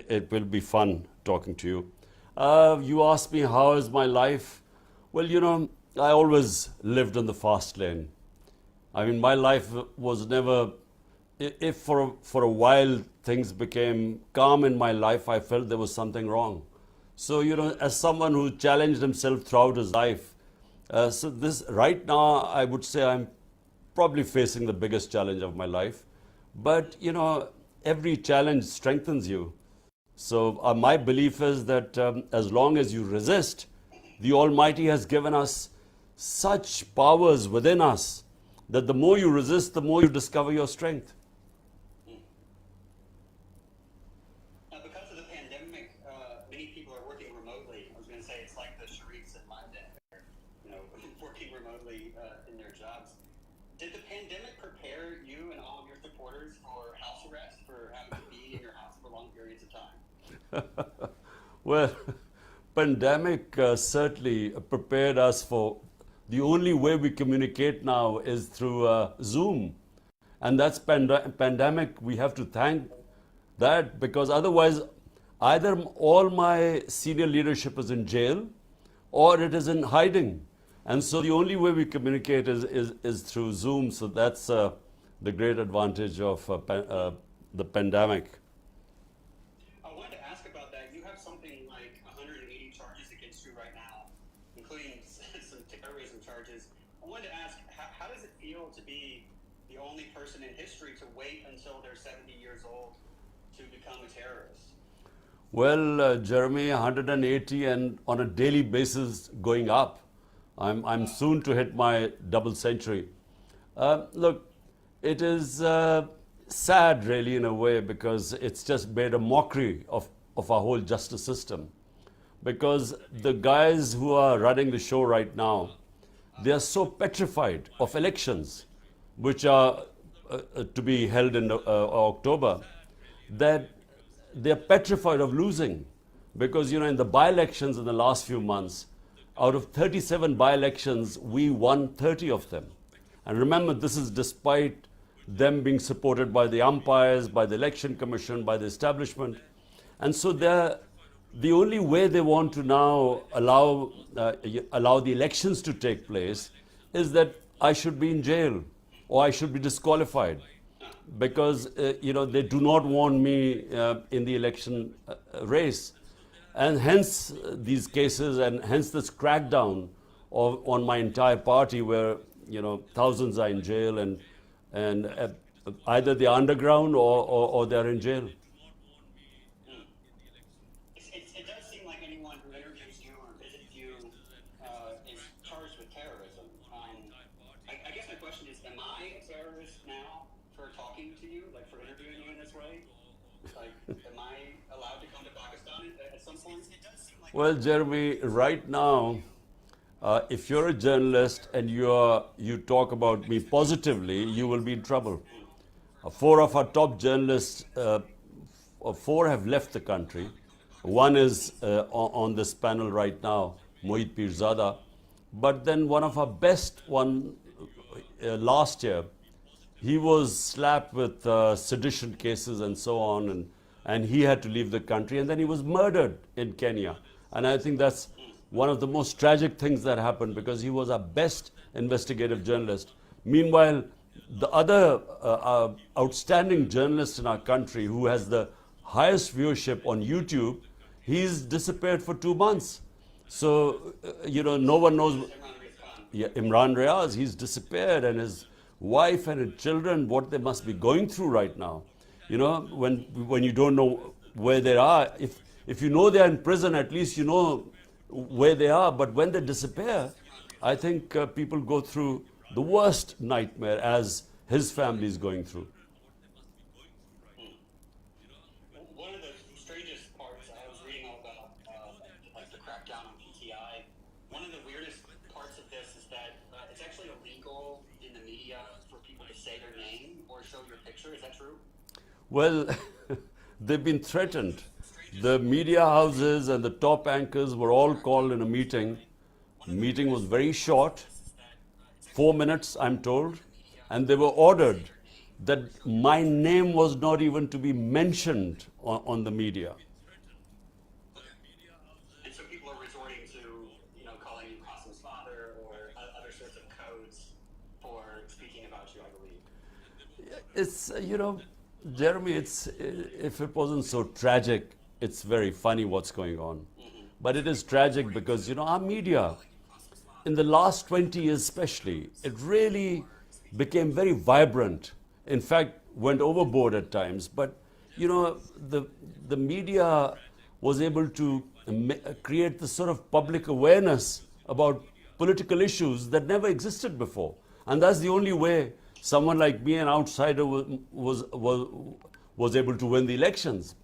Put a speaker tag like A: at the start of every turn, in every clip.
A: it will be fun talking to you. You asked me how is my life. Well, I always lived in the fast lane. I mean, my life was never. If for a while things became calm in my life, I felt there was something wrong. So, as someone who challenged himself throughout his life, so this right now, I would say I'm probably facing the biggest challenge of my life. But, every challenge strengthens you. So, my belief is that as long as you resist, the Almighty has given us such powers within us that the more you resist, the more you discover your strength.
B: Now, because of the pandemic, many people are working remotely. I was going to say it's like the Sharifs in London, working remotely in their jobs. Did the pandemic prepare you and all of your supporters for house arrest, for having to be in your house for long periods of time?
A: Well, pandemic certainly prepared us for the only way we communicate now is through Zoom. And that's pandemic. We have to thank that, because otherwise either all my senior leadership is in jail or it is in hiding. And so the only way we communicate is through Zoom. So that's the great advantage of the pandemic.
B: I wanted to ask about that. You have something like 180 charges against you right now, including some terrorism charges. I wanted to ask, how does it feel to be the only person in history to wait until they're 70 years old to become a terrorist?
A: Well, Jeremy, 180 and on a daily basis going up. I'm soon to hit my double century. Look, it is sad really in a way, because it's just made a mockery of our whole justice system. Because the guys who are running the show right now, they are so petrified of elections, which are to be held in October, that they're petrified of losing. Because, in the by-elections in the last few months, out of 37 by-elections, we won 30 of them. And remember, this is despite them being supported by the umpires, by the election commission, by the establishment. And so the only way they want to now allow the elections to take place is that I should be in jail or I should be disqualified, because they do not want me in the election race. And hence these cases, and hence this crackdown on my entire party, where thousands are in jail, and either they're underground or they're in jail.
B: It does seem like anyone who interviews you or visits you is charged with terrorism. I guess my question is, am I a terrorist now for talking to you, like for interviewing you in this way? Like, am I allowed to come to Pakistan at some point?
A: Well, Jeremy, right now, if you're a journalist and you talk about me positively, you will be in trouble. Four of our top journalists, four have left the country. One is on this panel right now, Mohit Pirzada. But then one of our best one last year, he was slapped with sedition cases and so on, and he had to leave the country, and then he was murdered in Kenya. And I think that's one of the most tragic things that happened, because he was our best investigative journalist. Meanwhile, the other outstanding journalist in our country, who has the highest viewership on YouTube, he's disappeared for 2 months. So, no one knows. Yeah, Imran Riaz, he's disappeared, and his wife and his children, what they must be going through right now. When you don't know where they are, if you know they're in prison, at least you know where they are. But when they disappear, I think people go through the worst nightmare, as his family is going through.
B: One of the strangest parts, I was reading all about like the crackdown on PTI. One of the weirdest parts of this is that it's actually illegal in the media for people to say their name or show your picture. Is that true?
A: Well, they've been threatened. The media houses and the top anchors were all called in a meeting. The meeting was very short, 4 minutes, I'm told, and they were ordered that my name was not even to be mentioned on the media. it's Jeremy, if it wasn't so tragic, it's very funny what's going on. But it is tragic because, our media, in the last 20 years especially, it really became very vibrant. In fact, went overboard at times. But, the media was able to create this sort of public awareness about political issues that never existed before. And that's the only way someone like me, an outsider, was able to win the elections.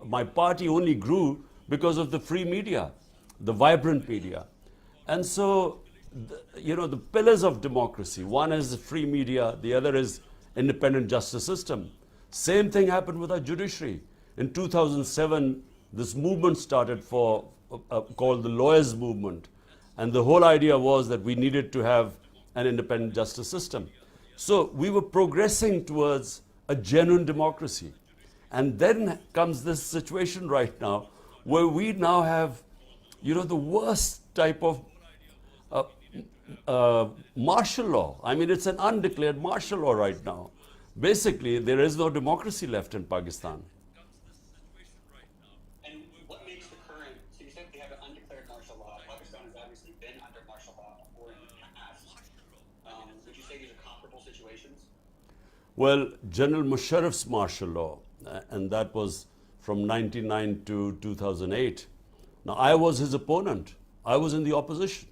A: My party only grew because of the free media, the vibrant media. And so, the pillars of democracy, one is the free media, the other is independent justice system. Same thing happened with our judiciary. In 2007, this movement started called the lawyers' movement. And the whole idea was that we needed to have an independent justice system. So we were progressing towards a genuine democracy. And then comes this situation right now where we now have, the worst type of martial law. I mean, it's an undeclared martial law right now. Basically, there is no democracy left in Pakistan.
B: And what makes the current, so you said we have an undeclared martial law. Pakistan has obviously been under martial law before in the past. Would you say these are comparable situations?
A: Well, General Musharraf's martial law, and that was from 1999 to 2008. Now, I was his opponent. I was in the opposition.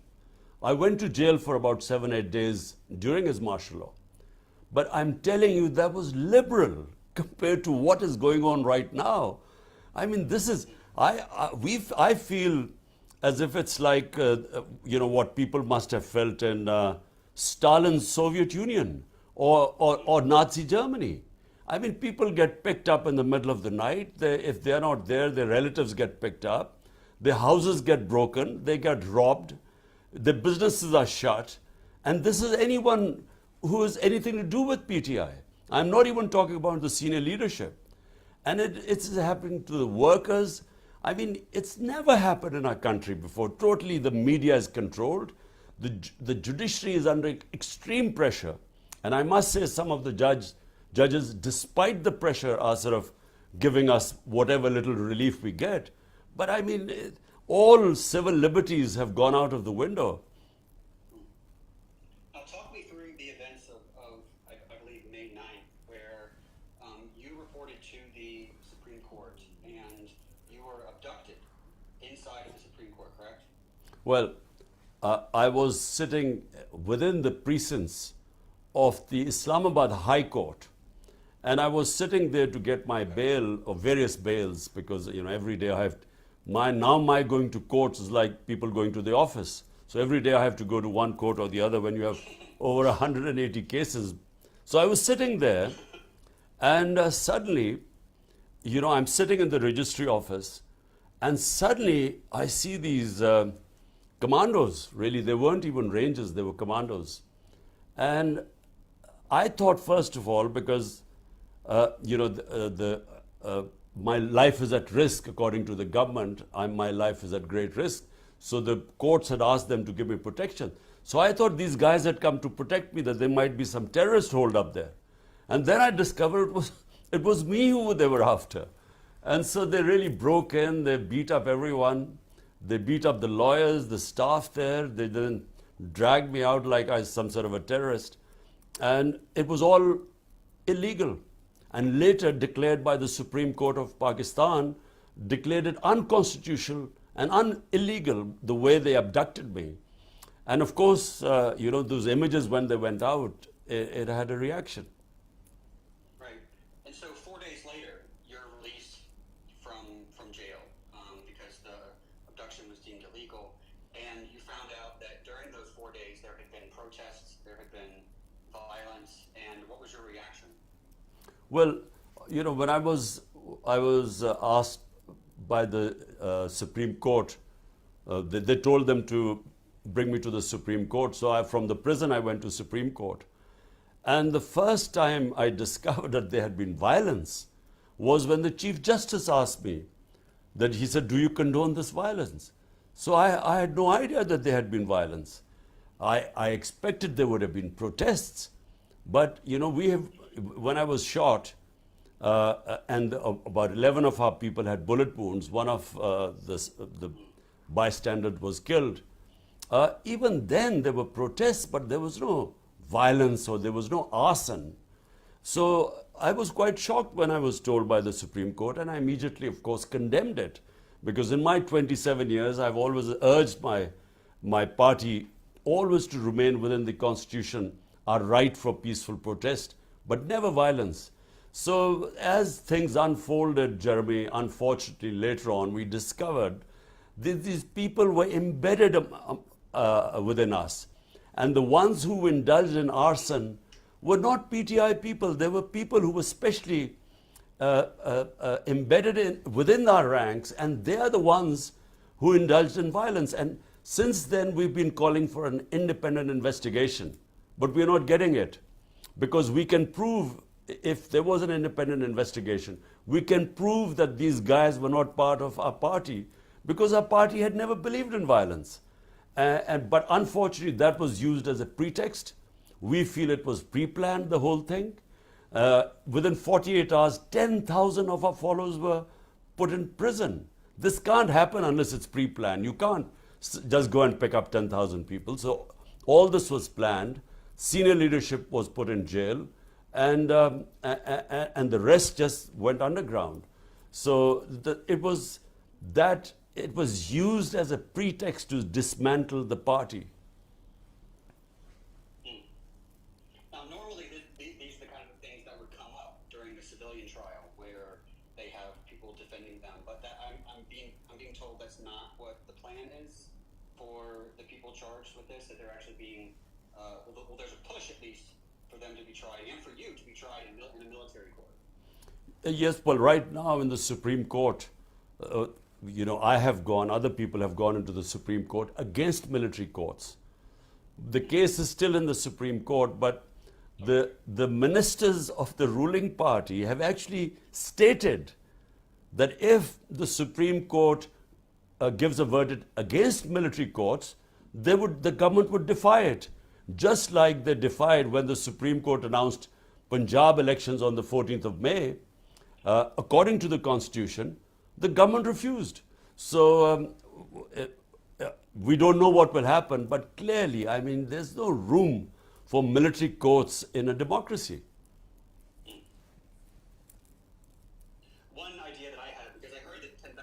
A: I went to jail for about 7-8 days during his martial law. But I'm telling you, that was liberal compared to what is going on right now. I mean, this is, I feel as if it's like, what people must have felt in Stalin's Soviet Union or Nazi Germany. I mean, people get picked up in the middle of the night. If they're not there, their relatives get picked up. Their houses get broken. They get robbed. Their businesses are shut. And this is anyone who has anything to do with PTI. I'm not even talking about the senior leadership. And it's happening to the workers. I mean, it's never happened in our country before. Totally the media is controlled. The judiciary is under extreme pressure. And I must say some of the judges, despite the pressure, are sort of giving us whatever little relief we get. But I mean, all civil liberties have gone out of the window.
B: Now, talk me through the events of I believe, May 9th, where you reported to the Supreme Court and you were abducted inside of the Supreme Court, correct?
A: Well, I was sitting within the precincts of the Islamabad High Court. And I was sitting there to get my bail, or various bails, because every day I have my going to courts is like people going to the office. So every day I have to go to one court or the other when you have over 180 cases. So I was sitting there, and suddenly, I'm sitting in the registry office, and suddenly I see these commandos. Really, they weren't even rangers; they were commandos. And I thought, first of all, because my life is at risk according to the government. My life is at great risk. So the courts had asked them to give me protection. So I thought these guys had come to protect me, that there might be some terrorist hold up there. And then I discovered it was me who they were after. And so they really broke in. They beat up everyone. They beat up the lawyers, the staff there. They didn't drag me out like I was some sort of a terrorist. And it was all illegal. And later declared by the Supreme Court of Pakistan, declared it unconstitutional and illegal the way they abducted me. And of course, those images when they went out, it had a reaction.
B: Right. And so 4 days later, you're released from jail because the abduction was deemed illegal. And you found out that during those 4 days, there had been protests, there had been violence. And what was your reaction?
A: Well, when I was asked by the Supreme Court, they told them to bring me to the Supreme Court. So from the prison, I went to Supreme Court. And the first time I discovered that there had been violence was when the Chief Justice asked me, that he said, "Do you condone this violence?" So I had no idea that there had been violence. I expected there would have been protests. But, we have, when I was shot, and about 11 of our people had bullet wounds, one of the bystanders was killed. Even then there were protests, but there was no violence or there was no arson. So I was quite shocked when I was told by the Supreme Court, and I immediately, of course, condemned it. Because in my 27 years, I've always urged my party always to remain within the Constitution, our right for peaceful protest, but never violence. So as things unfolded, Jeremy, unfortunately later on, we discovered that these people were embedded within us. And the ones who indulged in arson were not PTI people. They were people who were specially embedded within our ranks, and they are the ones who indulged in violence. And since then, we've been calling for an independent investigation, but we're not getting it. Because we can prove, if there was an independent investigation, we can prove that these guys were not part of our party, because our party had never believed in violence. But unfortunately, that was used as a pretext. We feel it was pre-planned, the whole thing. Within 48 hours, 10,000 of our followers were put in prison. This can't happen unless it's pre-planned. You can't just go and pick up 10,000 people. So all this was planned. Senior leadership was put in jail, and the rest just went underground. So it was used as a pretext to dismantle the party.
B: Now, normally these are the kind of things that would come up during a civilian trial, where they have people defending them. But I'm being told that's not what the plan is for the people charged with this. That they're actually being well, there's a push at least for them to be tried, and for you to be tried in a military court.
A: Yes, well, right now in the Supreme Court, I have gone, other people have gone into the Supreme Court against military courts. The case is still in the Supreme Court, but the ministers of the ruling party have actually stated that if the Supreme Court gives a verdict against military courts, the government would defy it. Just like they defied when the Supreme Court announced Punjab elections on the 14th of May, according to the Constitution, the government refused. So we don't know what will happen, but clearly, I mean, there's no room for military courts in a democracy.
B: One idea that I had, because I heard that 10,000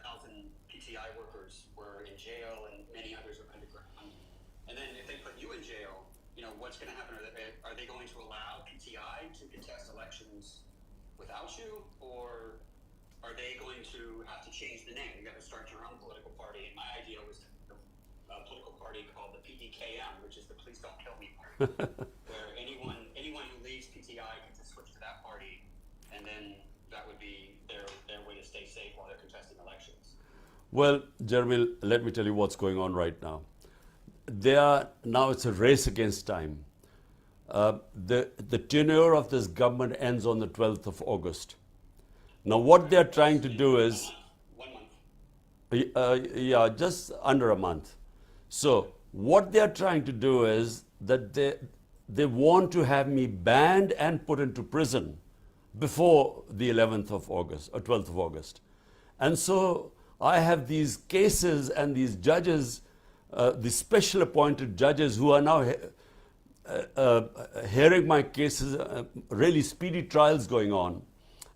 B: PTI workers were in jail and many others are underground, and then if they put you in jail, what's going to happen? Are they going to allow PTI to contest elections without you, or are they going to have to change the name? You got to start your own political party. And my idea was a political party called the PDKM, which is the Please Don't Kill Me Party, where anyone who leaves PTI can just switch to that party, and then that would be their way to stay safe while they're contesting elections.
A: Well, Jeremy, let me tell you what's going on right now. Now it's a race against time. The tenure of this government ends on the 12th of August. Now what they're trying to do is...
B: 1 month.
A: Yeah, just under a month. So what they're trying to do is that they want to have me banned and put into prison before the 11th of August or 12th of August. And so I have these cases and these judges, the special appointed judges who are now hearing my cases, really speedy trials going on.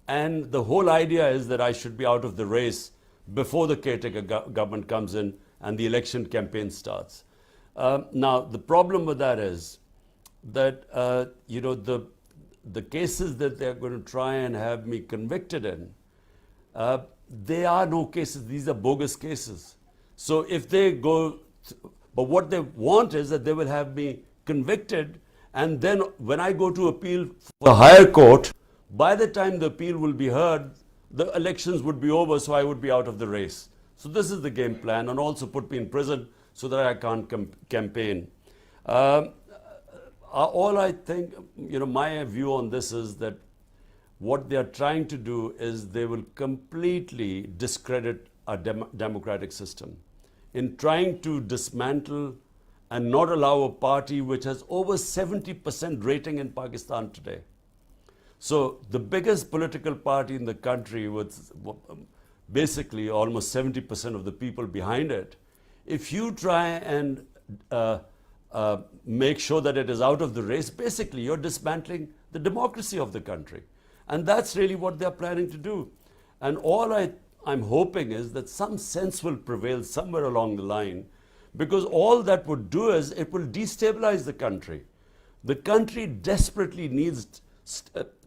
A: And the whole idea is that I should be out of the race before the caretaker government comes in and the election campaign starts. Now, the problem with that is that, the cases that they're going to try and have me convicted in, they are no cases. These are bogus cases. So if they go, but what they want is that they will have me convicted, and then when I go to appeal for the higher court, by the time the appeal will be heard, the elections would be over, so I would be out of the race. So this is the game plan, and also put me in prison so that I can't campaign. All I think, my view on this is that what they are trying to do is they will completely discredit our democratic system in trying to dismantle and not allow a party which has over 70% rating in Pakistan today. So the biggest political party in the country with basically almost 70% of the people behind it, if you try and make sure that it is out of the race, basically you're dismantling the democracy of the country. And that's really what they're planning to do. And all I'm hoping is that some sense will prevail somewhere along the line, because all that would do is it will destabilize the country. The country desperately needs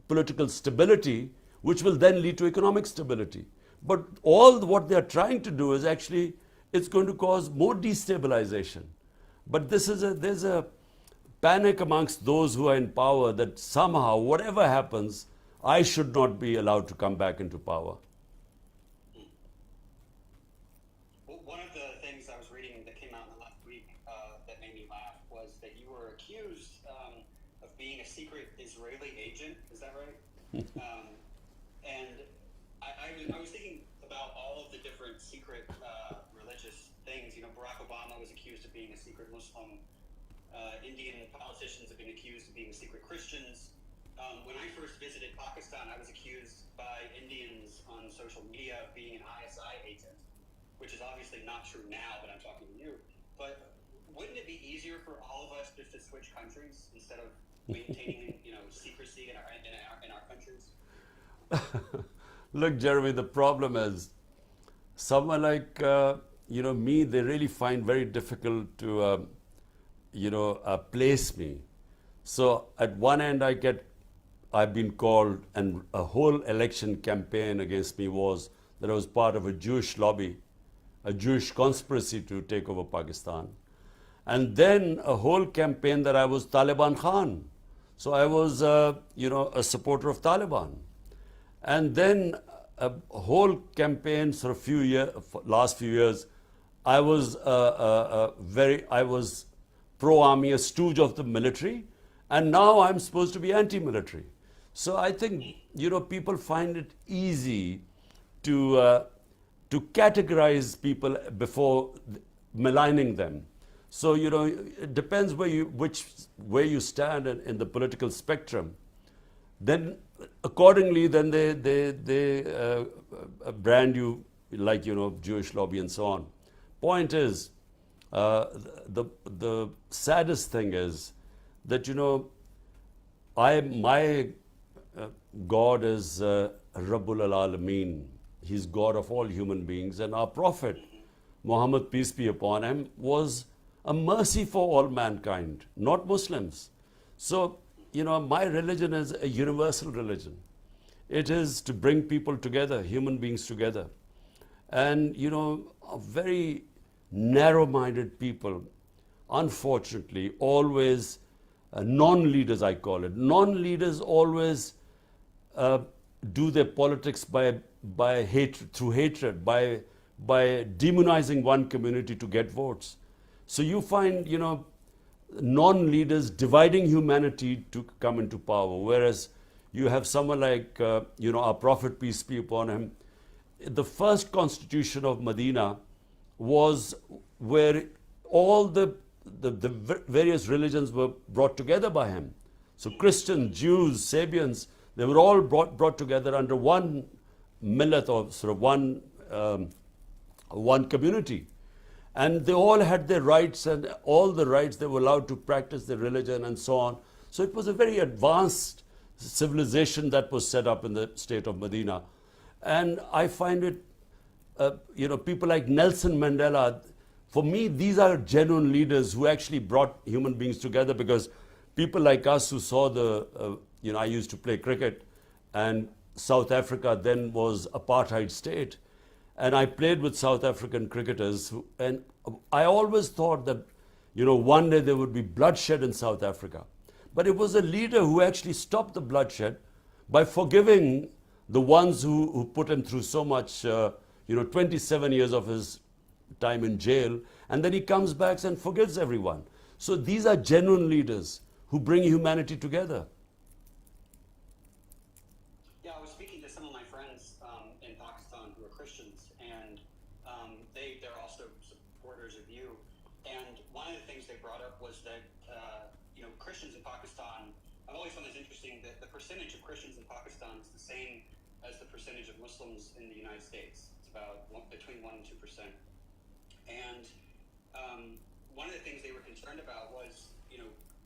A: political stability, which will then lead to economic stability. But all what they're trying to do is actually, it's going to cause more destabilization. But there's a panic amongst those who are in power that somehow, whatever happens, I should not be allowed to come back into power.
B: Well, one of the things I was reading that came out in the last week that made me laugh was that you were accused of being a secret Israeli agent. Is that right? And I was thinking about all of the different secret religious things. You know, Barack Obama was accused of being a secret Muslim. Indian politicians have been accused of being secret Christians. When I first visited Pakistan, I was accused by Indians on social media of being an ISI agent, which is obviously not true now that I'm talking to you. But wouldn't it be easier for all of us just to switch countries instead of maintaining, secrecy in our countries?
A: Look, Jeremy, the problem is someone like me, they really find very difficult to place me. So at one end, I've been called, and a whole election campaign against me was that I was part of a Jewish lobby, a Jewish conspiracy to take over Pakistan. And then a whole campaign that I was Taliban Khan. So I was, a supporter of Taliban. And then a whole campaign, last few years, I was pro-army, a stooge of the military, and now I'm supposed to be anti-military. So I think, people find it easy to categorize people before maligning them. So, it depends where you stand in the political spectrum. Then, accordingly, then they brand you like, Jewish lobby and so on. Point is, the saddest thing is that, my God is Rabbul Alameen. He's God of all human beings. And our Prophet, Muhammad, peace be upon him, was a mercy for all mankind, not Muslims. So, my religion is a universal religion. It is to bring people together, human beings together. And, very narrow-minded people, unfortunately, always, non-leaders I call it, non-leaders always do their politics by hatred, through hatred, by demonizing one community to get votes. So you find, non-leaders dividing humanity to come into power, whereas you have someone like, our Prophet, peace be upon him. The first constitution of Medina was where all the various religions were brought together by him. So Christians, Jews, Sabians, they were all brought together under one millet, or one community. And they all had their rights, and all the rights, they were allowed to practice their religion and so on. So it was a very advanced civilization that was set up in the state of Medina. And I find it, people like Nelson Mandela, for me, these are genuine leaders who actually brought human beings together, because people like us who saw I used to play cricket, and South Africa then was apartheid state. And I played with South African cricketers, and I always thought that, one day there would be bloodshed in South Africa. But it was a leader who actually stopped the bloodshed by forgiving the ones who put him through so much, 27 years of his time in jail, and then he comes back and forgives everyone. So these are genuine leaders who bring humanity together.
B: Yeah, I was speaking to some of my friends in Pakistan who are Christians, and they're also supporters of you. And one of the things they brought up was that Christians in Pakistan I've always found this interesting that the percentage of Christians in Pakistan is the same as the percentage of Muslims in the United States. It's about between 1 and 2%. And one of the things they were concerned about was,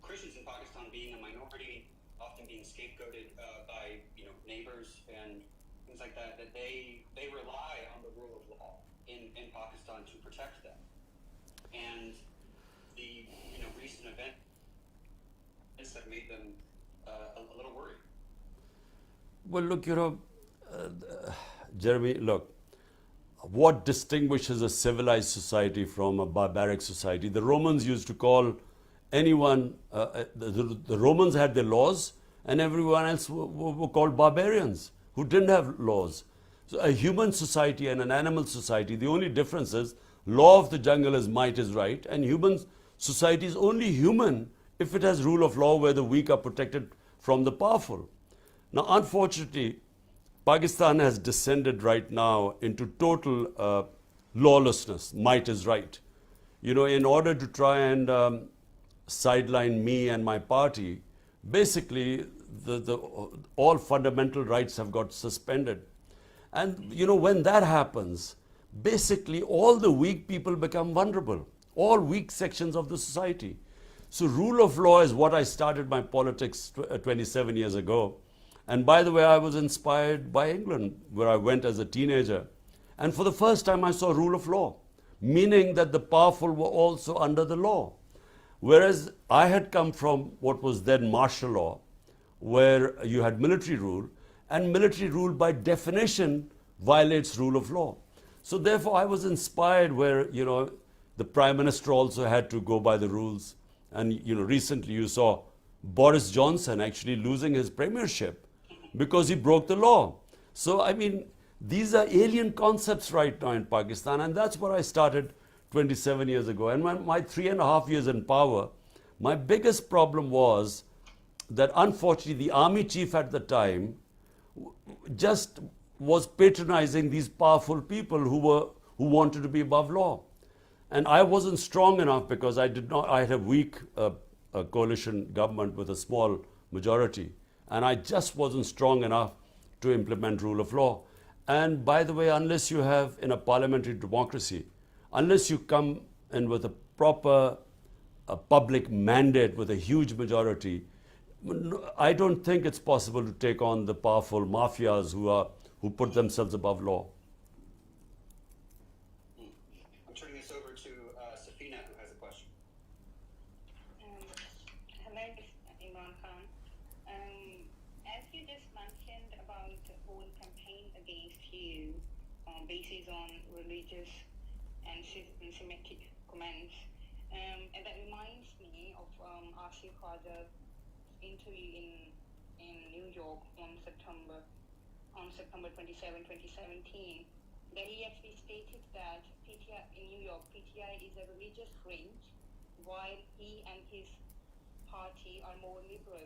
B: Christians in Pakistan being a minority, often being scapegoated by, neighbors and things like that, that they rely on the rule of law in Pakistan to protect them. And the, recent events have made them a little worried.
A: Well, look, Jeremy, look, what distinguishes a civilized society from a barbaric society? The Romans used to call anyone, the Romans had their laws, and everyone else were called barbarians who didn't have laws. So a human society and an animal society, the only difference is law of the jungle is might is right, and human society is only human if it has rule of law where the weak are protected from the powerful. Now, unfortunately, Pakistan has descended right now into total lawlessness. Might is right. In order to try and sideline me and my party, basically all fundamental rights have got suspended. And when that happens, basically all the weak people become vulnerable, all weak sections of the society. So rule of law is what I started my politics 27 years ago. And by the way, I was inspired by England, where I went as a teenager. And for the first time, I saw rule of law, meaning that the powerful were also under the law. Whereas I had come from what was then martial law, where you had military rule, and military rule by definition violates rule of law. So therefore, I was inspired where, the Prime Minister also had to go by the rules. And, recently you saw Boris Johnson actually losing his premiership because he broke the law. So, I mean, these are alien concepts right now in Pakistan, and that's what I started 27 years ago. And my 3.5 years in power, my biggest problem was that unfortunately the army chief at the time just was patronizing these powerful people who wanted to be above law. And I wasn't strong enough because I had a weak coalition government with a small majority. And I just wasn't strong enough to implement rule of law. And by the way, unless you have, in a parliamentary democracy, unless you come in with a proper public mandate with a huge majority, I don't think it's possible to take on the powerful mafias who put themselves above law.
B: I'm turning this over to Safina, who has a question.
C: Hello, Imran Khan. As you just mentioned about the whole campaign against you, basis on religious and Semitic comments, and that reminds me of Asif Khaja's interview in New York on September 27, 2017, that he actually stated that PTI in New York, PTI is a religious fringe, while he and his party are more liberal.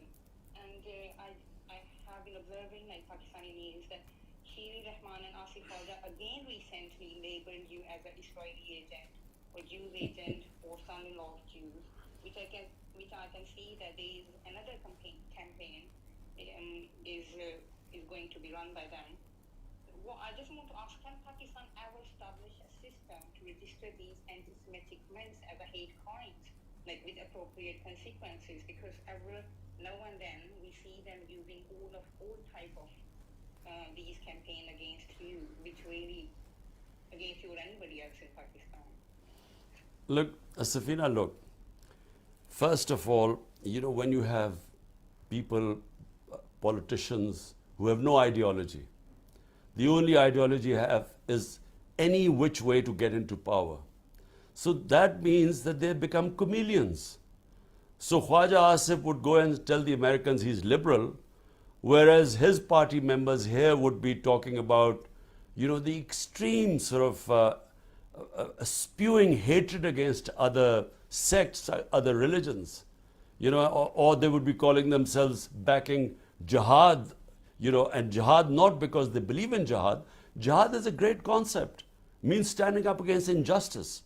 C: And I have been observing like Pakistani news that Shiri Rahman and Asif Khaja again recently labeled you as an Israeli agent or Jews agent or son-in-law of Jews, which I can see that there is another campaign is going to be run by them. Well, I just want to ask, can Pakistan ever establish a system to register these anti-Semitic comments as a hate crimes, like with appropriate consequences? Because every now and then we see them using all type of these campaign against you, which really against you or anybody else in Pakistan.
A: Look, Safina, look. First of all, when you have people, politicians who have no ideology, the only ideology you have is any which way to get into power. So that means that they become chameleons. So Khwaja Asif would go and tell the Americans he's liberal, whereas his party members here would be talking about, the extreme sort of spewing hatred against other sects, other religions, or they would be calling themselves backing jihad, and jihad not because they believe in jihad. Jihad is a great concept, means standing up against injustice.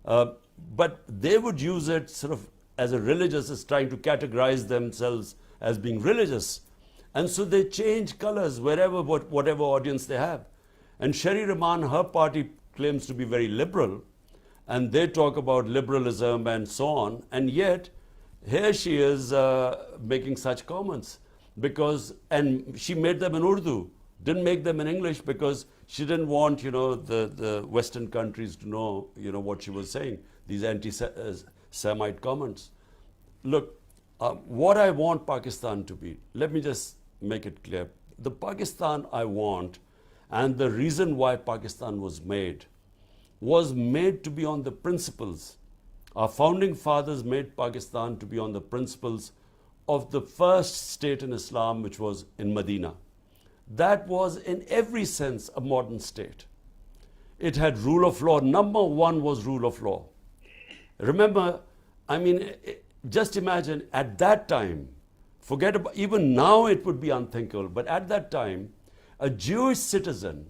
A: But they would use it sort of as a religious, as trying to categorize themselves as being religious. And so they change colors wherever, whatever audience they have. And Sherry Rahman, her party claims to be very liberal, and they talk about liberalism and so on, and yet here she is making such comments and she made them in Urdu, didn't make them in English because she didn't want, the Western countries to know, what she was saying, these anti-Semite comments. Look, what I want Pakistan to be, let me just make it clear. The Pakistan I want, and the reason why Pakistan was made to be on the principles. Our founding fathers made Pakistan to be on the principles of the first state in Islam, which was in Medina. That was in every sense a modern state. It had rule of law. Number one was rule of law. Remember, just imagine at that time, forget about, even now it would be unthinkable, but at that time, a Jewish citizen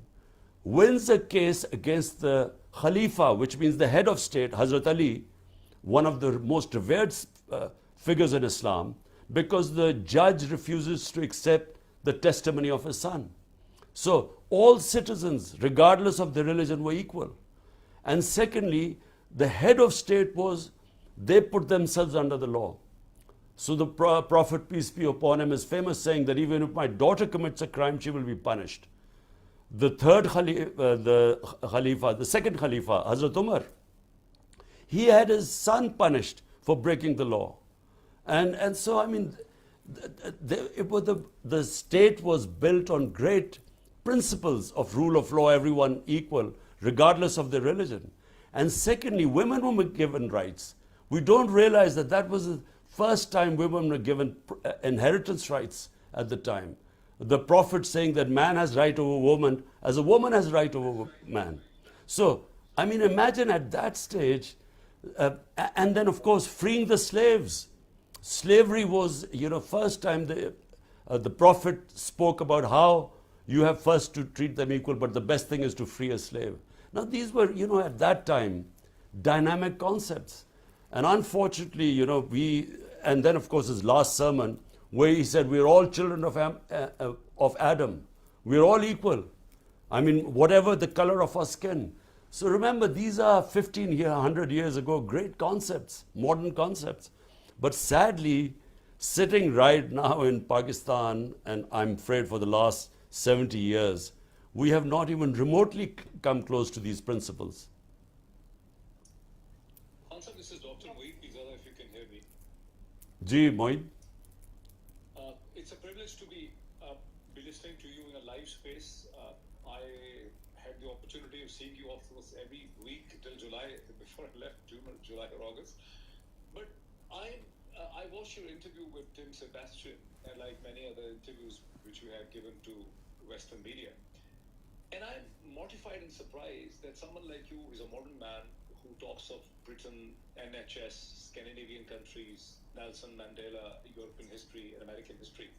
A: wins a case against the Khalifa, which means the head of state, Hazrat Ali, one of the most revered figures in Islam, because the judge refuses to accept the testimony of his son. So all citizens, regardless of their religion, were equal. And secondly, the head of state they put themselves under the law. So the Prophet, peace be upon him, is famous saying that even if my daughter commits a crime, she will be punished. The second Khalifa, Hazrat Umar, he had his son punished for breaking the law. And so, the state was built on great principles of rule of law, everyone equal, regardless of their religion. And secondly, women were given rights. We don't realize that was the first time women were given inheritance rights at the time. The Prophet saying that man has right over woman as a woman has right over man. So, imagine at that stage, and then of course freeing the slaves. Slavery was, first time the Prophet spoke about how you have first to treat them equal, but the best thing is to free a slave. Now these were, at that time, dynamic concepts. And unfortunately, and then of course his last sermon, where he said, we're all children of Adam. We're all equal. Whatever the color of our skin. So remember, these are 100 years ago, great concepts, modern concepts. But sadly, sitting right now in Pakistan, and I'm afraid for the last 70 years, we have not even remotely come close to these principles.
D: Answer, this is Dr. Moeed. If you can hear me.
A: Ji, Moeed.
D: It's a privilege to be listening to you in a live space. I had the opportunity of seeing you almost every week till July, before I left, July or August. But I watched your interview with Tim Sebastian, and like many other interviews which you have given to Western media. And I'm mortified and surprised that someone like you is a modern man who talks of Britain, NHS, Scandinavian countries, Nelson Mandela, European history, and American history,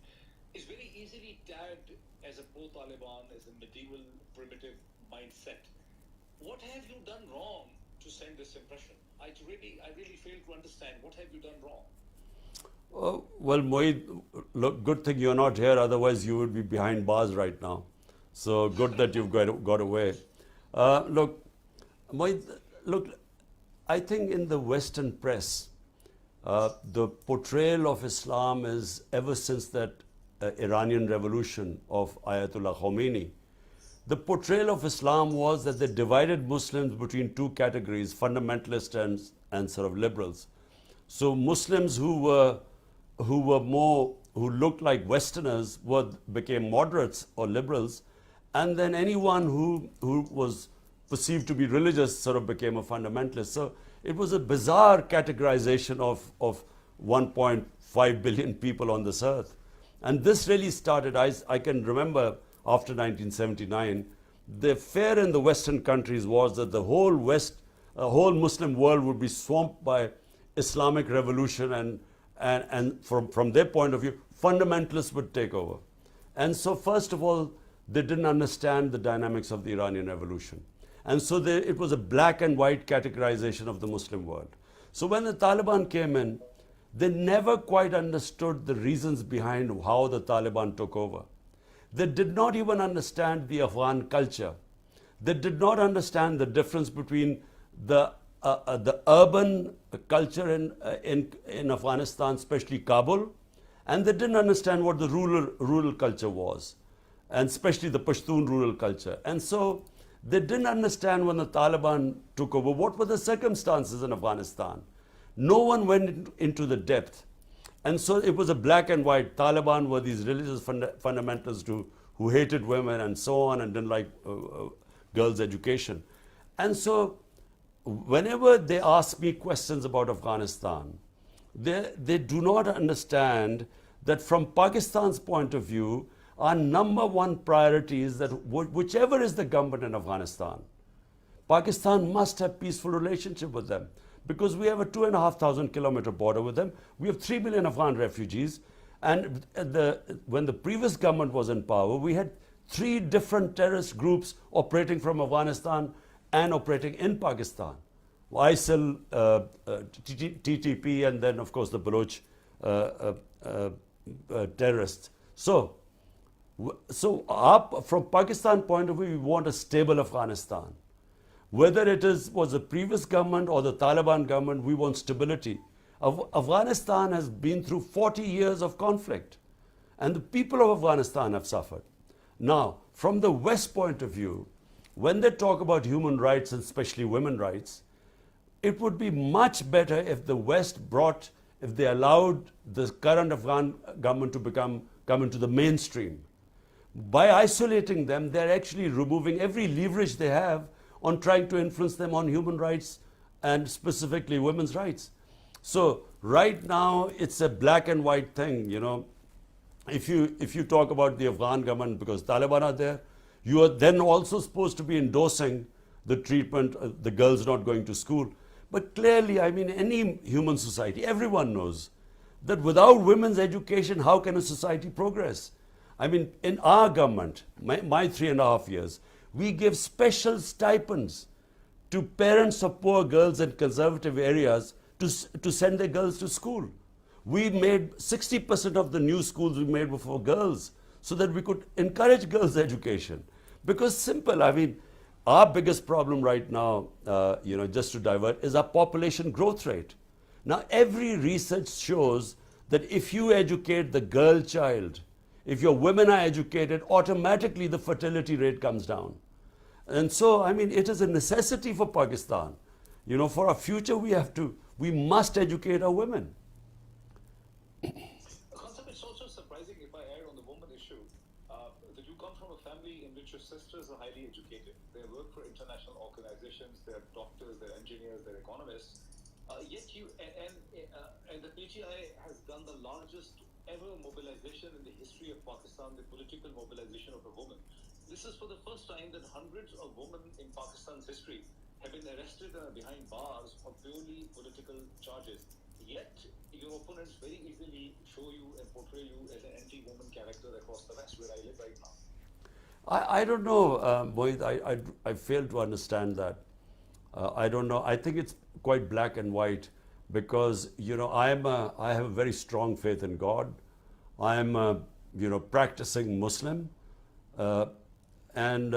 D: is very easily tagged as a pro-Taliban, as a medieval, primitive mindset. What have you done wrong to send this impression? I really fail to understand. What have you done wrong?
A: Well, Moeed, look, good thing you're not here, otherwise you would be behind bars right now. So good that you've got away. Look, Moeed, I think in the Western press, the portrayal of Islam is, ever since that Iranian revolution of Ayatollah Khomeini, the portrayal of Islam was that they divided Muslims between two categories, fundamentalists and sort of liberals. So Muslims who looked like Westerners became moderates or liberals, and then anyone who was perceived to be religious sort of became a fundamentalist. So it was a bizarre categorization of 1.5 billion people on this earth. And this really started, I can remember after 1979, the fear in the Western countries was that the whole Muslim world would be swamped by Islamic revolution, and from their point of view, fundamentalists would take over. And so first of all, they didn't understand the dynamics of the Iranian revolution. And so it was a black and white categorization of the Muslim world. So when the Taliban came in, they never quite understood the reasons behind how the Taliban took over. They did not even understand the Afghan culture. They did not understand the difference between the urban culture in Afghanistan, especially Kabul, and they didn't understand what the rural culture was, and especially the Pashtun rural culture. And so they didn't understand when the Taliban took over what were the circumstances in Afghanistan. No one went into the depth. And so it was a black and white. Taliban were these religious fundamentalists who hated women and so on and didn't like girls' education. And so whenever they ask me questions about Afghanistan, they do not understand that from Pakistan's point of view, our number one priority is that whichever is the government in Afghanistan, Pakistan must have peaceful relationship with them, because we have a 2,500 kilometer border with them. We have 3 million Afghan refugees. And when the previous government was in power, we had 3 different terrorist groups operating from Afghanistan and operating in Pakistan. ISIL, TTP, and then of course the Baloch terrorists. So from Pakistan point of view, we want a stable Afghanistan. Whether it was the previous government or the Taliban government, we want stability. Afghanistan has been through 40 years of conflict, and the people of Afghanistan have suffered. Now, from the West point of view, when they talk about human rights, and especially women's rights, it would be much better if the West if they allowed the current Afghan government to come into the mainstream. By isolating them, they're actually removing every leverage they have on trying to influence them on human rights and specifically women's rights. So right now it's a black and white thing, you know. If you talk about the Afghan government because Taliban are there, you are then also supposed to be endorsing the treatment, the girls not going to school. But clearly, I mean, any human society, everyone knows that without women's education, how can a society progress? I mean, in our government, my 3.5 years, we give special stipends to parents of poor girls in conservative areas to send their girls to school. We made 60% of the new schools we made were for girls so that we could encourage girls' education. Because simple, I mean, our biggest problem right now, just to divert, is our population growth rate. Now, every research shows that if you educate the girl child, if your women are educated, automatically the fertility rate comes down. And so, I mean, it is a necessity for Pakistan. You know, for our future, we must educate our women.
D: It's also surprising, if I add on the woman issue, that you come from a family in which your sisters are highly educated. They work for international organizations, they're doctors, they're engineers, they're economists. Yet you, and the PTI has done the largest ever mobilization in the history of Pakistan, the political mobilization of a woman. This is for the first time that hundreds of women in Pakistan's history have been arrested and are behind bars on purely political charges. Yet, your opponents very easily show you and portray you as an anti-woman character across the West, where I live right now.
A: I don't know, Mohit, I fail to understand that. I don't know. I think it's quite black and white because, you know, I have a very strong faith in God. I'm a, practicing Muslim. And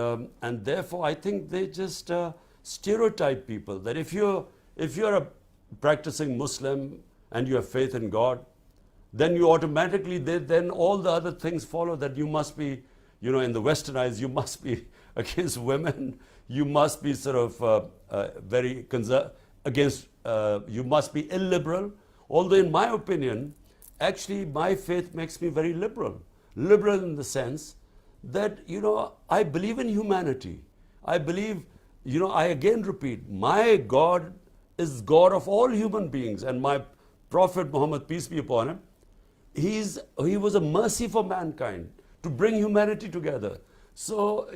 A: therefore, I think they just stereotype people that if you're a practicing Muslim and you have faith in God, then you automatically, then all the other things follow, that you must be, in the Western eyes, you must be against women, you must be sort of very against, you must be illiberal. Although in my opinion, actually my faith makes me very liberal. Liberal in the sense that, I believe in humanity. I believe, I again repeat, my God is God of all human beings, and my Prophet Muhammad, peace be upon him, he was a mercy for mankind to bring humanity together. So,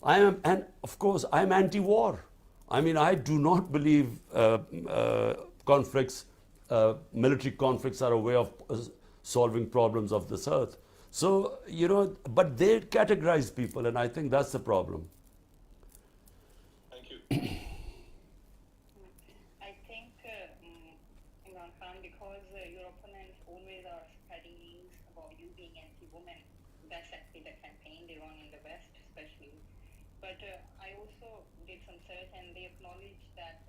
A: I am, and of course, I'm anti-war. I mean, I do not believe conflicts, military conflicts are a way of solving problems of this earth. So, but they categorize people, and I think that's the problem.
D: Thank you.
C: I think, Imran Khan, because your opponents always are spreading news about you being anti-woman. That's actually the campaign they run in the West, especially. But I also did some search, and they acknowledge that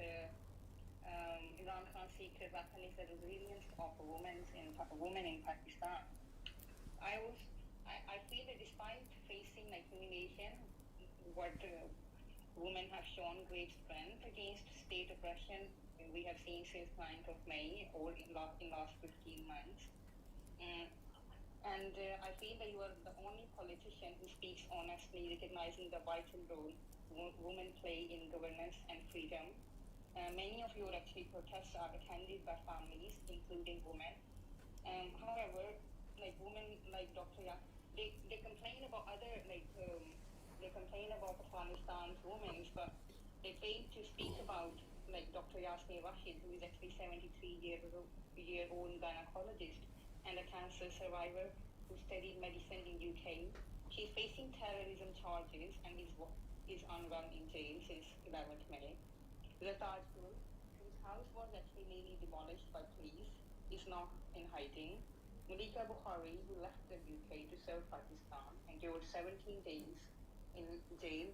C: Imran Khan's secret weapon is the resilience of women in Pakistan. I feel that despite facing like humiliation, what women have shown great strength against state oppression. We have seen since 9th of May or in last 15 months. And I feel that you are the only politician who speaks honestly, recognizing the vital role women play in governance and freedom. Many of your actually protests are attended by families, including women. However, like women like Dr. They complain about they complain about Afghanistan's women, but they fail to speak about like Dr. Yasmin Rashid, who is actually 73-year-old gynecologist and a cancer survivor who studied medicine in UK. She's facing terrorism charges and is unwell in jail since 11th May. Taj Gul, whose house was actually nearly demolished by police, is now in hiding. Malika Bukhari, who left the UK to serve Pakistan, endured 17 days in jail,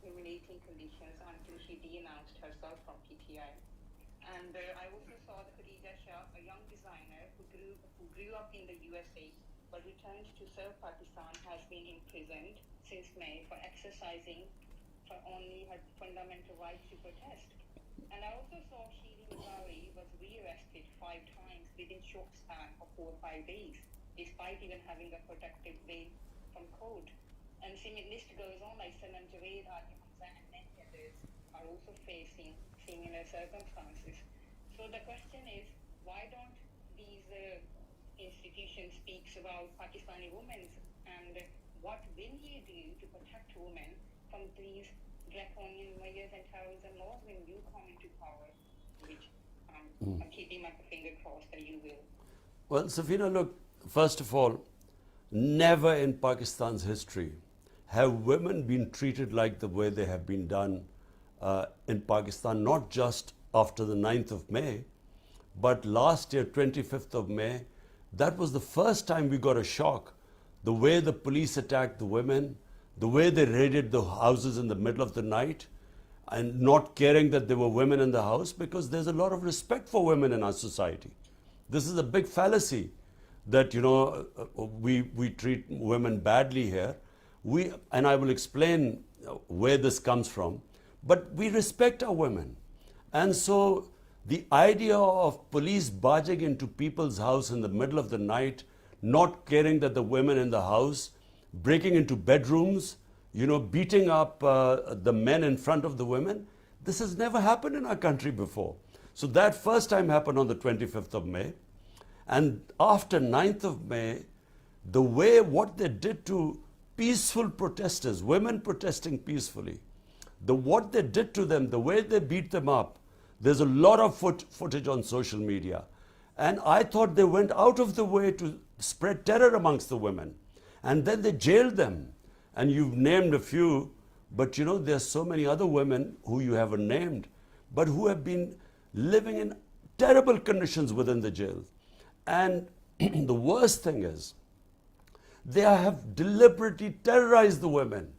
C: humiliating conditions until she denounced herself from PTI. And I also saw that Khadija Shah, a young designer who grew up in the USA but returned to serve Pakistan, has been imprisoned since May for exercising for only her fundamental right to protest. And I also saw Shirin Mazari was rearrested 5 times within short span of 4 or 5 days, despite even having a protective bail from court. And the list goes on, like Sanam Javed, Ali Hamza, and many others are also facing similar circumstances. So the question is, why don't these institutions speak about Pakistani women, and what will you do to protect women from these draconian measures and terrorism laws when you come into power, which I'm keeping my finger crossed that you will?
A: Well, Safina, look, first of all, never in Pakistan's history have women been treated like the way they have been done in Pakistan, not just after the 9th of May, but last year, 25th of May, that was the first time we got a shock. The way the police attacked the women, the way they raided the houses in the middle of the night, and not caring that there were women in the house, because there's a lot of respect for women in our society. This is a big fallacy that, you know, we treat women badly here. And I will explain where this comes from, but we respect our women. And so the idea of police barging into people's house in the middle of the night, not caring that the women in the house, breaking into bedrooms, you know, beating up the men in front of the women, this has never happened in our country before. So that first time happened on the 25th of May. And after 9th of May, the way what they did to peaceful protesters, women protesting peacefully, what they did to them, the way they beat them up, there's a lot of footage on social media. And I thought they went out of the way to spread terror amongst the women. And then they jailed them. And you've named a few, but you know, there's so many other women who you haven't named, but who have been living in terrible conditions within the jail. And the worst thing is, they have deliberately terrorized the women.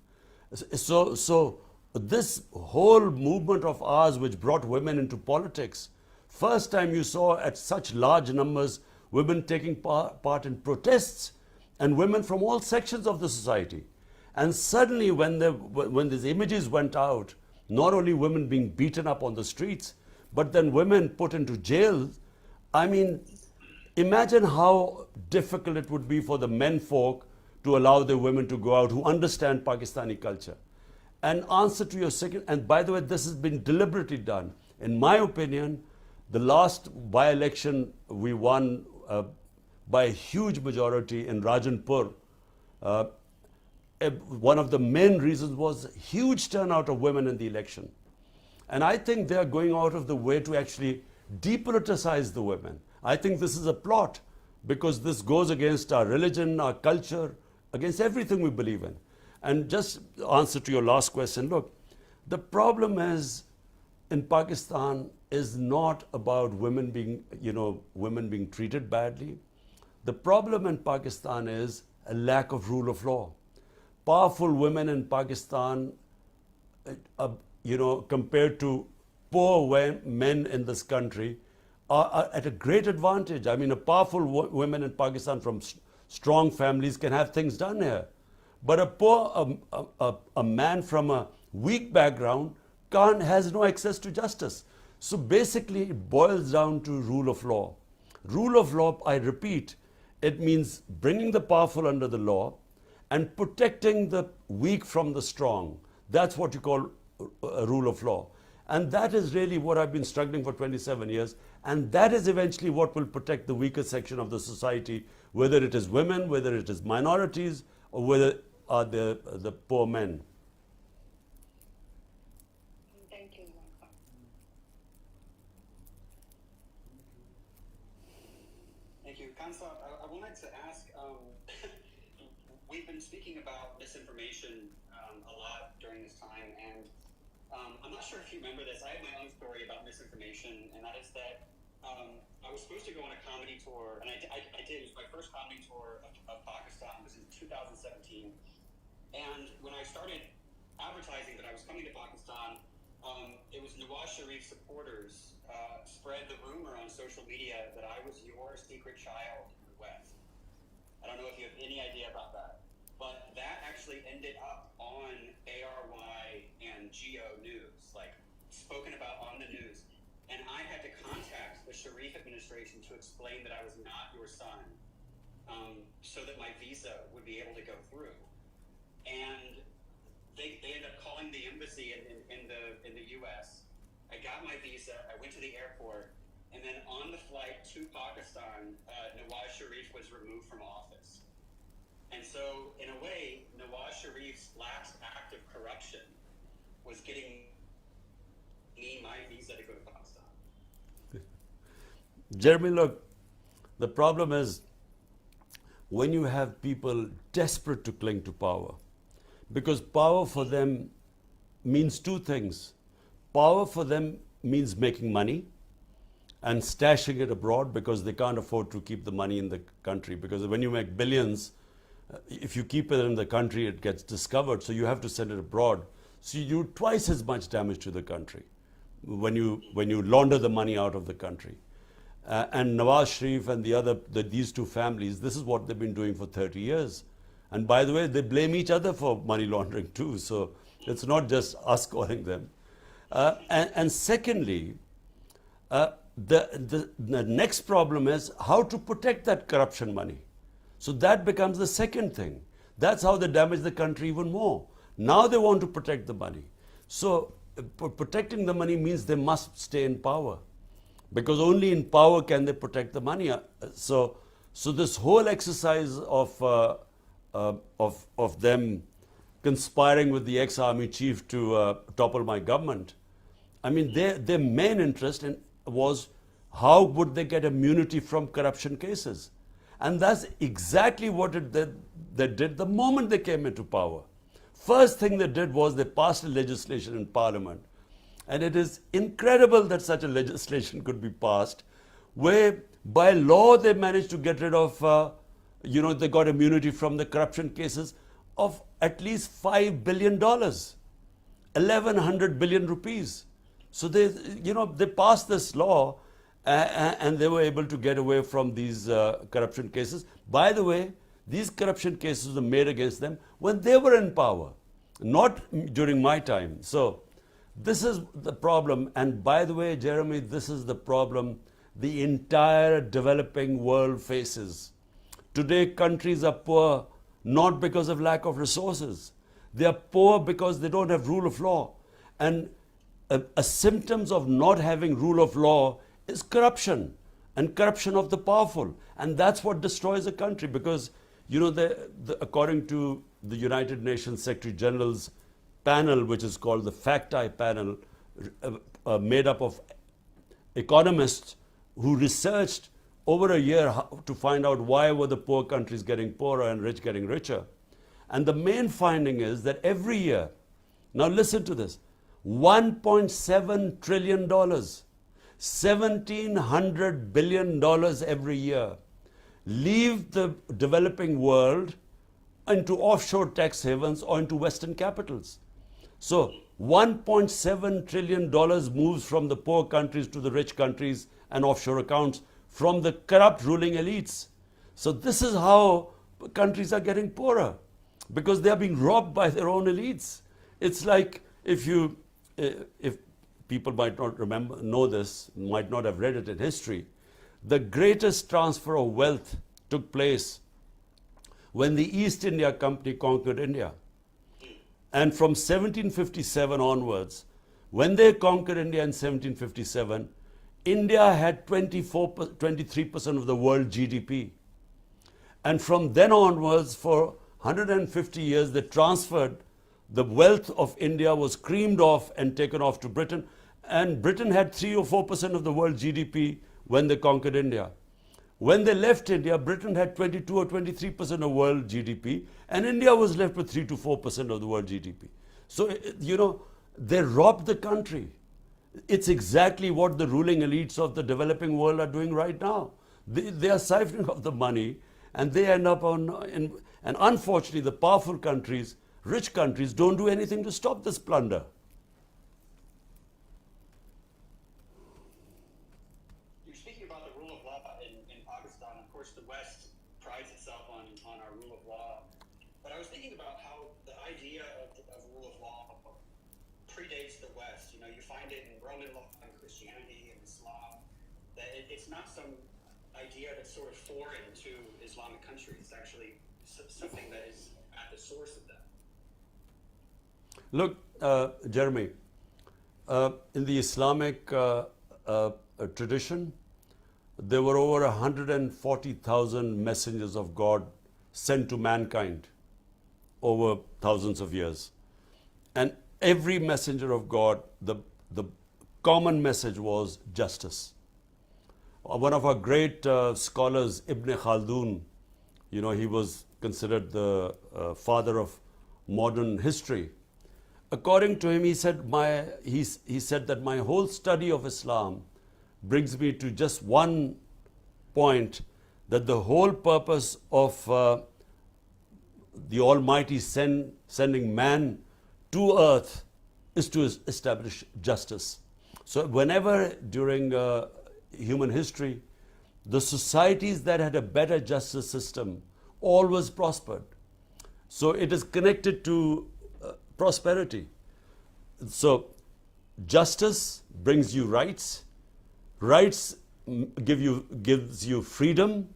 A: So this whole movement of ours, which brought women into politics, first time you saw at such large numbers women taking part in protests, and women from all sections of the society. And suddenly when these images went out, not only women being beaten up on the streets, but then women put into jail, I mean, imagine how difficult it would be for the men folk to allow their women to go out who understand Pakistani culture. And answer to your second, and by the way, this has been deliberately done. In my opinion, the last by-election we won by a huge majority in Rajanpur. One of the main reasons was huge turnout of women in the election. And I think they are going out of the way to actually depoliticize the women. I think this is a plot, because this goes against our religion, our culture, against everything we believe in. And just answer to your last question, look, the problem is in Pakistan is not about women being treated badly. The problem in Pakistan is a lack of rule of law. Powerful women in Pakistan, compared to poor men in this country, are at a great advantage. I mean, a powerful women in Pakistan from strong families can have things done here. But a man from a weak background has no access to justice. So basically, it boils down to rule of law. Rule of law, I repeat, it means bringing the powerful under the law and protecting the weak from the strong. That's what you call a rule of law. And that is really what I've been struggling for 27 years. And that is eventually what will protect the weaker section of the society, whether it is women, whether it is minorities, or whether the poor men.
C: Thank you, Imran Khan.
B: Thank you. Kansa, I wanted to ask, we've been speaking about misinformation a lot during this time, and I'm not sure if you remember this. I have my own story about misinformation, and that is that I was supposed to go on a comedy tour, and I did. It was my first comedy tour of Pakistan. It was in 2017. And when I started advertising that I was coming to Pakistan, it was Nawaz Sharif supporters spread the rumor on social media that I was your secret child in the West. I don't know if you have any idea about that, but that actually ended up on ARY and Geo News, like spoken about on the news. And I had to contact the Sharif administration to explain that I was not your son, so that my visa would be able to go through. And they ended up calling the embassy in the U.S. I got my visa. I went to the airport, and then on the flight to Pakistan, Nawaz Sharif was removed from office. And so, in a way, Nawaz Sharif's last act of corruption was getting me my visa to go to Pakistan.
A: Jeremy, look, the problem is when you have people desperate to cling to power, because power for them means two things. Power for them means making money and stashing it abroad because they can't afford to keep the money in the country. Because when you make billions, if you keep it in the country, it gets discovered, so you have to send it abroad. So you do twice as much damage to the country when you launder the money out of the country. And Nawaz Sharif and these two families, this is what they've been doing for 30 years. And by the way, they blame each other for money laundering too. So it's not just us calling them. And secondly, the next problem is how to protect that corruption money. So that becomes the second thing. That's how they damage the country even more. Now they want to protect the money. So protecting the money means they must stay in power, because only in power can they protect the money. So this whole exercise of them conspiring with the ex-army chief to topple my government, I mean, their main interest was how would they get immunity from corruption cases. And that's exactly what they did the moment they came into power. First thing they did was they passed a legislation in Parliament. And it is incredible that such a legislation could be passed, where by law they managed to get rid of, they got immunity from the corruption cases of at least $5 billion, 1,100 billion rupees. So they passed this law and they were able to get away from these corruption cases. By the way, these corruption cases were made against them when they were in power, not during my time. So this is the problem. And by the way, Jeremy, this is the problem the entire developing world faces. Today, countries are poor not because of lack of resources. They are poor because they don't have rule of law. And a symptoms of not having rule of law is corruption, and corruption of the powerful. And that's what destroys a country, because, according to the United Nations Secretary General's panel, which is called the FACT-I panel, made up of economists who researched over a year to find out why were the poor countries getting poorer and rich getting richer. And the main finding is that every year, now listen to this, $1.7 trillion, $1,700 billion every year, leave the developing world into offshore tax havens or into Western capitals. So $1.7 trillion moves from the poor countries to the rich countries and offshore accounts from the corrupt ruling elites. So this is how countries are getting poorer, because they are being robbed by their own elites. It's like if people might not know this, might not have read it in history, the greatest transfer of wealth took place when the East India Company conquered India. And from 1757 onwards, when they conquered India in 1757, India had 23% of the world GDP. And from then onwards, for 150 years, they transferred the wealth of India, was creamed off and taken off to Britain. And Britain had 3 or 4% of the world GDP when they conquered India. When they left India, Britain had 22 or 23% of world GDP, and India was left with 3 to 4% of the world GDP. So, they robbed the country. It's exactly what the ruling elites of the developing world are doing right now. They are siphoning off the money, and they end up and unfortunately, the powerful countries, rich countries, don't do anything to stop this plunder.
B: You're speaking about the rule of law in Pakistan. Of course, the West prides itself on our rule of law. But I was thinking about how the idea of rule of law predates the West. You find it in Roman law and Christianity and Islam. That it's not some idea that's sort of foreign to Islamic countries. It's actually something that is at the source of that.
A: Look, Jeremy, in the Islamic tradition, there were over 140,000 messengers of God sent to mankind over thousands of years. And every messenger of God, the common message was justice. One of our great scholars, Ibn Khaldun, he was considered the father of modern history. According to him, he said that my whole study of Islam brings me to just one point, that the whole purpose of the Almighty sending man to earth is to establish justice. So whenever during human history, the societies that had a better justice system always prospered. So it is connected to prosperity. So justice brings you rights. Rights gives you freedom,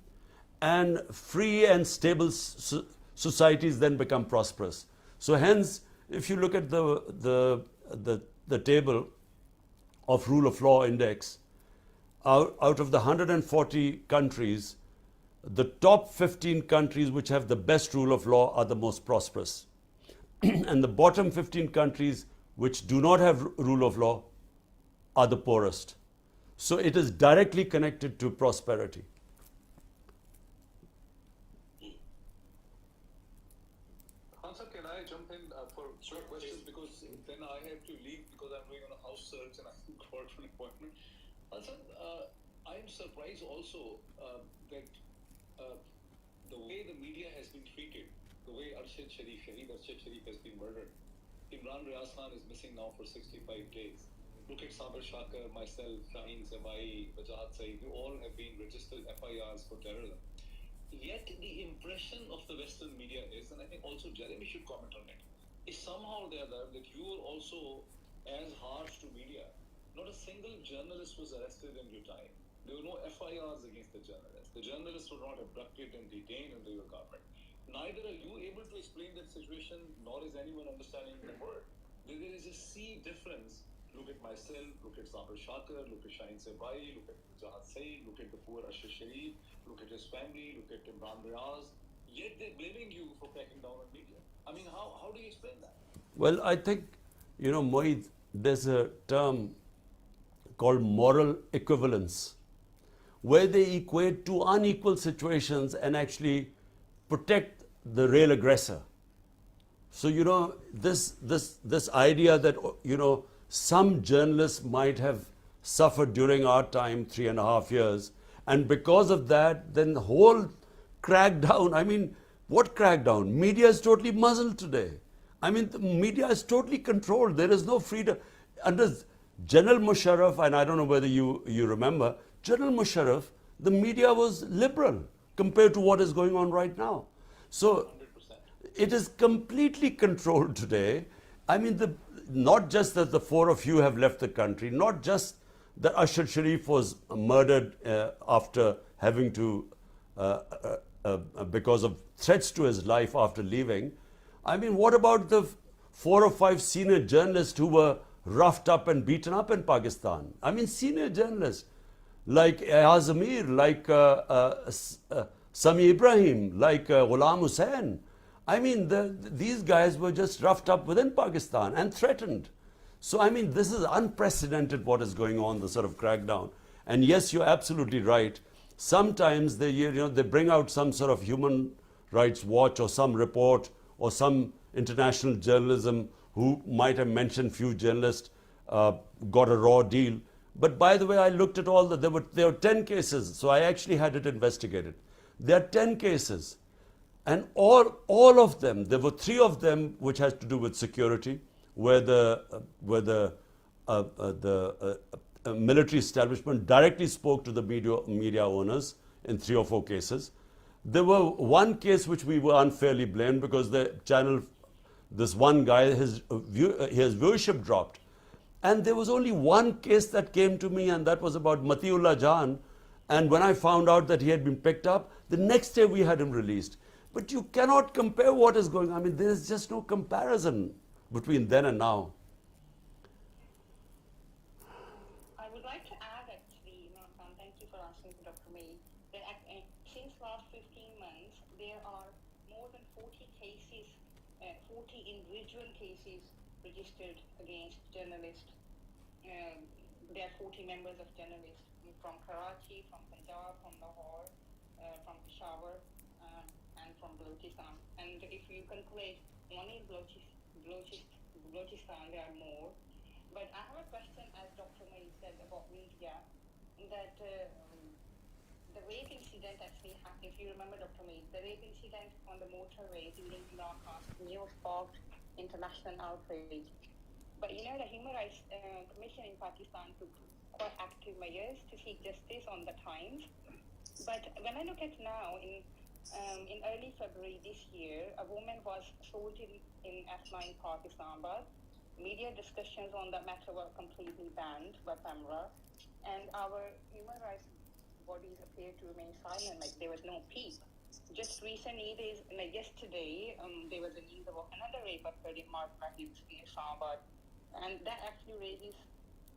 A: and free and stable societies then become prosperous. So hence, if you look at the table of rule of law index, out of the 140 countries, the top 15 countries which have the best rule of law are the most prosperous. And the bottom 15 countries which do not have rule of law are the poorest. So it is directly connected to prosperity.
D: Hansa, can I jump in for short questions, because then I have to leave because I'm going on a house search and I've got an appointment. Hansa, I'm surprised also that the way the media has been treated, the way Shaheed Arshad Sharif has been murdered. Imran Riaz Khan is missing now for 65 days. Look at Sabir Shakar, myself, Shaheen Sabai, Bajat Saeed, we all have been registered FIRs for terrorism. Yet the impression of the Western media is, and I think also Jeremy should comment on it, is somehow or the other that you were also as harsh to media. Not a single journalist was arrested in your time. There were no FIRs against the journalists. The journalists were not abducted and detained under your government. Neither are you able to explain that situation, nor is anyone understanding the word. There is a sea difference. Look at myself, look at Sabir Shakar, look at Shaheen Sabai, look at Jahat Saeed, look at the poor Arshad Sharif, look at his family, look at Imran Riaz. Yet they're blaming you for cracking down on media. I mean, how do you explain that?
A: Well, I think, Moeed, there's a term called moral equivalence, where they equate two unequal situations and actually protect the real aggressor. So, this idea that, some journalists might have suffered during our time, 3.5 years, and because of that, then the whole crackdown, I mean, what crackdown? Media is totally muzzled today. I mean, the media is totally controlled. There is no freedom. Under General Musharraf, and I don't know whether you remember, General Musharraf, the media was liberal compared to what is going on right now. So
D: 100%.
A: it is completely controlled today. I mean, not just that the four of you have left the country, not just that Ashar Sharif was murdered after having to, because of threats to his life after leaving. I mean, what about the 4 or 5 senior journalists who were roughed up and beaten up in Pakistan? I mean, senior journalists like Azamir, like Sami Ibrahim, like Ghulam Hussain. I mean, these guys were just roughed up within Pakistan and threatened. So, I mean, this is unprecedented what is going on, the sort of crackdown. And yes, you're absolutely right. Sometimes they bring out some sort of human rights watch or some report or some international journalism who might have mentioned few journalists got a raw deal. But by the way, I looked at all there were 10 cases, so I actually had it investigated. There are 10 cases. And all of them, there were 3 of them which has to do with security, where the military establishment directly spoke to the media owners in 3 or 4 cases. There were one case which we were unfairly blamed because the channel, this one guy, his viewership dropped. And there was only one case that came to me, and that was about Matiullah Jan. And when I found out that he had been picked up, the next day we had him released. But you cannot compare what is going on. I mean, there is just no comparison between then and now.
C: I would like to add actually, Imran, thank you for answering to Dr. May, that since last 15 months, there are more than 40 cases, 40 individual cases registered against journalists. There are 40 members of journalists from Karachi, from Punjab, from Lahore, from Peshawar, and from Balochistan. And if you calculate only Balochistan, there are more. But I have a question, as Dr. May said about media, that the rape incident actually happened. If you remember, Dr. May, the rape incident on the motorway during Imran Khan's news sparked international outrage. But you know, the Human Rights Commission in Pakistan took quite active measures to seek justice on the times. But when I look at now, in early February this year, a woman was assaulted in F9 Pakistan, but media discussions on that matter were completely banned by PAMRA, and our human rights bodies appear to remain silent, like there was no peep. Just recently, yesterday, there was a news about another rape occurred in Markna Hills near Islamabad, and that actually raises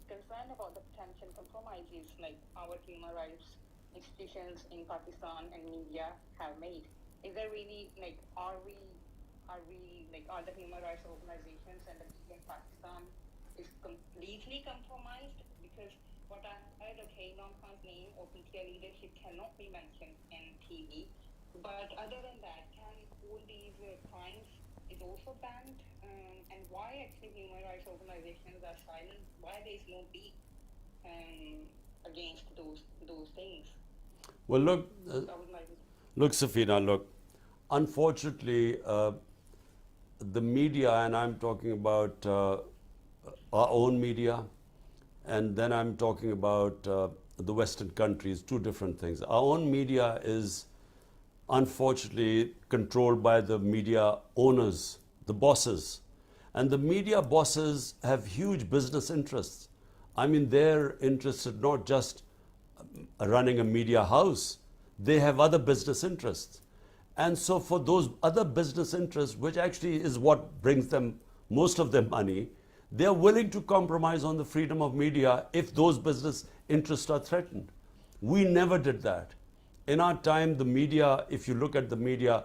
C: concern about the potential compromises like our human rights institutions in Pakistan and media have made. Is there really are the human rights organizations and the media in Pakistan is completely compromised? Because what I heard, okay, Imran Khan's name or PTI leadership cannot be mentioned in TV, but other than that, can all these crimes is also banned? And why actually human rights organizations are silent? Why there is no beat against those things?
A: Well, look, Safina, look. Unfortunately, the media, and I'm talking about our own media, and then I'm talking about the Western countries, 2 different things. Our own media is unfortunately controlled by the media owners, the bosses. And the media bosses have huge business interests. I mean, they're interested not just running a media house, they have other business interests. And so for those other business interests, which actually is what brings them most of their money, they are willing to compromise on the freedom of media if those business interests are threatened. We never did that. In our time, the media, if you look at the media,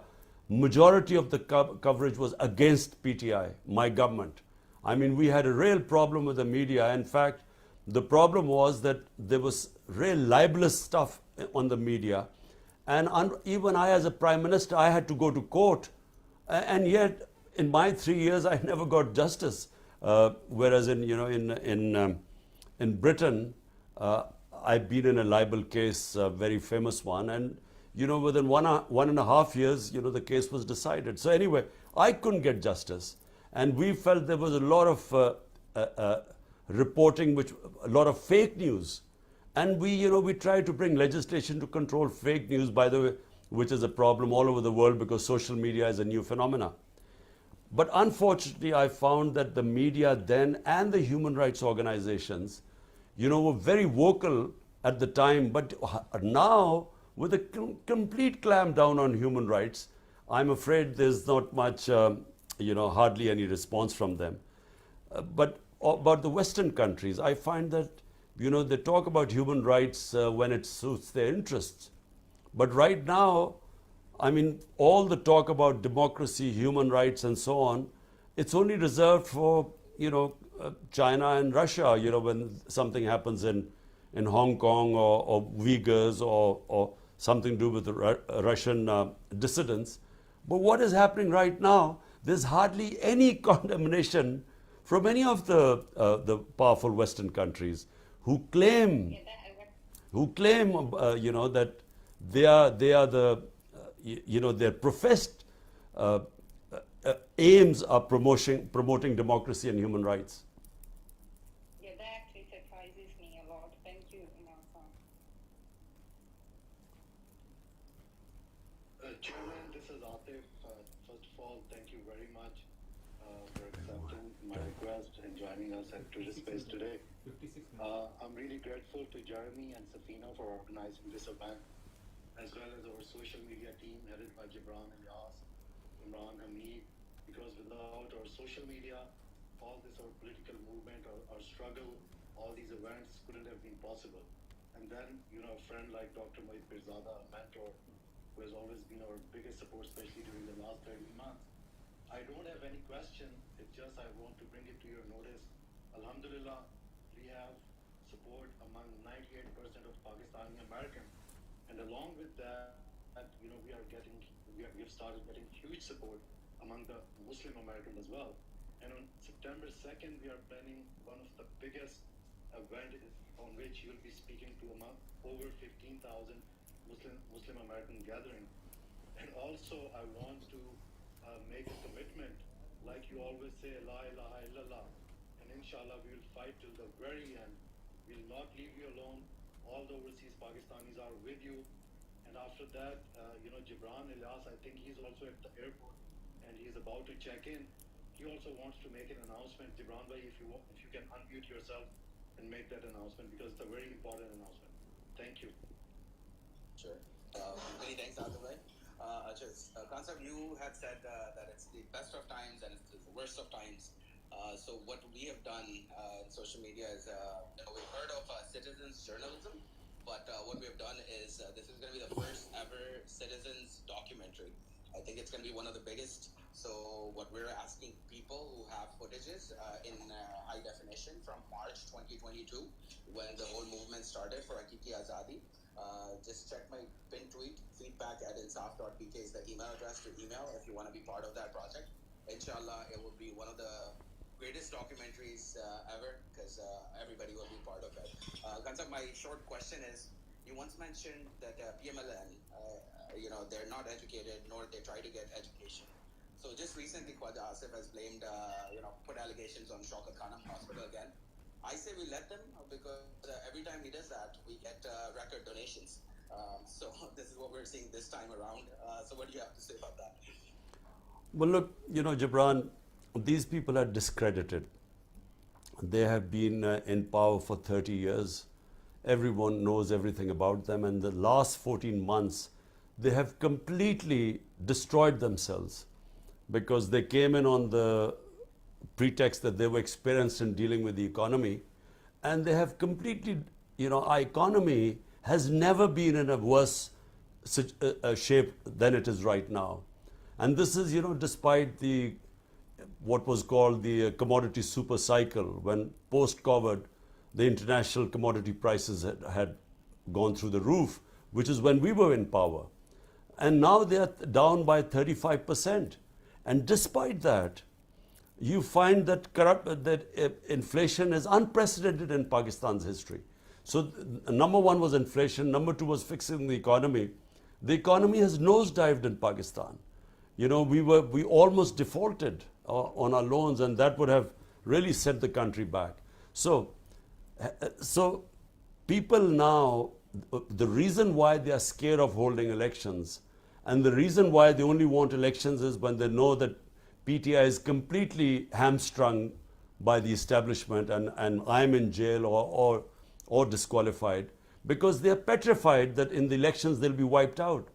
A: majority of the coverage was against PTI, my government. I mean, we had a real problem with the media. In fact, the problem was that there was real libelous stuff on the media. And even I, as a Prime Minister, I had to go to court. And yet, in my 3 years, I never got justice. Whereas in Britain, I've been in a libel case, a very famous one, and within 1.5 years, the case was decided. So anyway, I couldn't get justice, and we felt there was a lot of reporting, a lot of fake news, and we tried to bring legislation to control fake news, by the way, which is a problem all over the world because social media is a new phenomena. But unfortunately, I found that the media then and the human rights organizations, were very vocal at the time, but now with a complete clampdown on human rights, I'm afraid there's not much, hardly any response from them. But about the Western countries, I find that, they talk about human rights when it suits their interests. But right now, I mean, all the talk about democracy, human rights, and so on, it's only reserved for, China and Russia, when something happens in Hong Kong or Uyghurs or something to do with the Russian dissidents. But what is happening right now, there's hardly any condemnation from any of the powerful Western countries who claim, that they are the, their professed aims are promoting democracy and human rights.
C: Yeah, that actually surprises me a lot. Thank you, Imran Khan.
E: Chairman, this is Atif. First of all, thank you very much for accepting my request and joining us at Twitter Space today. I'm really grateful to Jeremy and Safina for organizing this event, as well as our social media team headed by Gibran Ilyas, Imran Hamid, because without our social media, all this, our political movement, our struggle, all these events couldn't have been possible. And then, a friend like Dr. Mohit Pirzada, a mentor, who has always been our biggest support, especially during the last 30 months. I don't have any question, it's just I want to bring it to your notice. Alhamdulillah, we have support among 98% of Pakistani Americans. And along with that, we've started getting huge support among the Muslim Americans as well. And on September 2nd, we are planning one of the biggest events on which you'll be speaking to among over 15,000 Muslim American gathering. And also, I want to make a commitment, like you always say, La ilaha illallah. And inshallah, we will fight till the very end. We will not leave you alone. All the overseas Pakistanis are with you. And after that, Gibran Ilyas, I think he's also at the airport and he's about to check in. He also wants to make an announcement. Gibran bhai, if you can unmute yourself and make that announcement, because it's a very important announcement. Thank you.
F: Sure. Many thanks, Adil. Khan, you had said that it's the best of times and it's the worst of times. So what we have done in social media is, we've heard of citizens journalism, but what we have done is this is going to be the first ever citizens documentary. I think it's going to be one of the biggest. So what we're asking people who have footages in high definition from March 2022, when the whole movement started for Hakiki Azadi, just check my pinned tweet. Feedback@insaf.pk is the email address to email if you want to be part of that project. Inshallah, it will be one of the greatest documentaries ever, because everybody will be part of it. Kansab, my short question is, you once mentioned that PMLN, they're not educated, nor they try to get education. So just recently, Khwaja Asif has blamed, put allegations on Shaukat Khanum Hospital again. I say we let them, because every time he does that, we get record donations. So this is what we're seeing this time around. So what do you have to say about that?
A: Well, look, Gibran, these people are discredited. They have been in power for 30 years. Everyone knows everything about them. And the last 14 months, they have completely destroyed themselves, because they came in on the pretext that they were experienced in dealing with the economy. And they have completely, our economy has never been in a worse shape than it is right now. And this is, despite what was called the commodity super cycle, when post-COVID, the international commodity prices had gone through the roof, which is when we were in power. And now they are down by 35%. And despite that, you find that inflation is unprecedented in Pakistan's history. So number one was inflation, number two was fixing the economy. The economy has nosedived in Pakistan. You know, we almost defaulted on our loans, and that would have really set the country back. So people now, the reason why they are scared of holding elections, and the reason why they only want elections is when they know that PTI is completely hamstrung by the establishment, and I'm in jail or disqualified, because they are petrified that in the elections they'll be wiped out.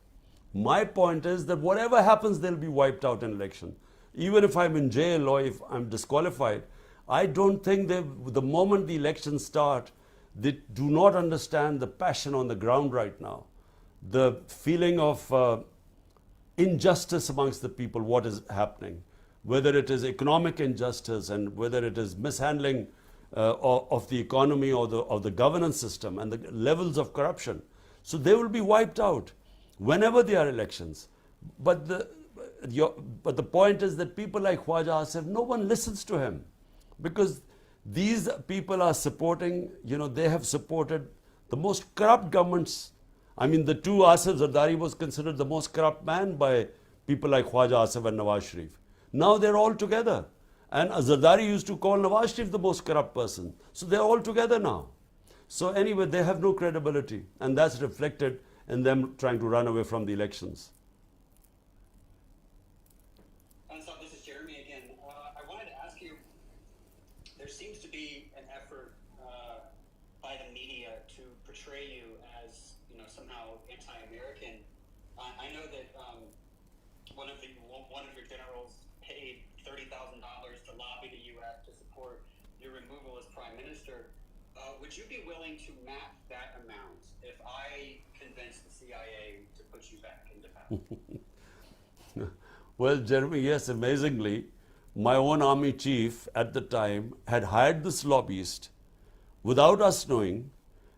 A: My point is that whatever happens, they'll be wiped out in election. Even if I'm in jail or if I'm disqualified, I don't think the moment the elections start, they do not understand the passion on the ground right now. The feeling of injustice amongst the people, what is happening, whether it is economic injustice and whether it is mishandling of the economy or the governance system and the levels of corruption. So they will be wiped out whenever there are elections. But the point is that people like Khwaja Asif, no one listens to him, because these people are supporting, you know, they have supported the most corrupt governments. I mean, the two Asif Zardari was considered the most corrupt man by people like Khwaja Asif and Nawaz Sharif. Now they're all together. And Zardari used to call Nawaz Sharif the most corrupt person. So they're all together now. So anyway, they have no credibility. And that's reflected in them trying to run away from the elections.
B: This is Jeremy again. I wanted to ask you, there seems to be an effort by the media to portray you as, you know, somehow anti-American. I know that one of your generals paid $30,000 to lobby the U.S. to support your removal as prime minister. Would you be willing to map that amount if I convince the CIA to put you back into power?
A: Well, Jeremy, yes, amazingly, my own army chief at the time had hired this lobbyist without us knowing,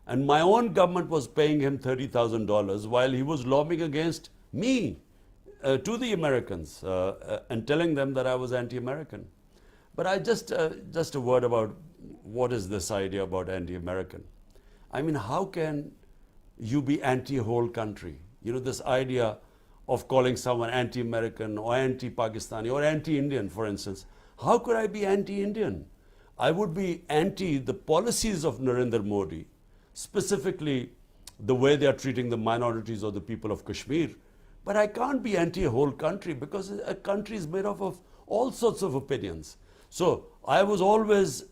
A: and my own government was paying him $30,000 while he was lobbying against me to the Americans and telling them that I was anti-American. But I just a word about what is this idea about anti-American. I mean, how can you be anti-whole country? You know, this idea of calling someone anti-American or anti-Pakistani or anti-Indian, for instance. How could I be anti-Indian? I would be anti the policies of Narendra Modi, specifically the way they are treating the minorities or the people of Kashmir. But I can't be anti-whole country, because a country is made up of all sorts of opinions. So I was always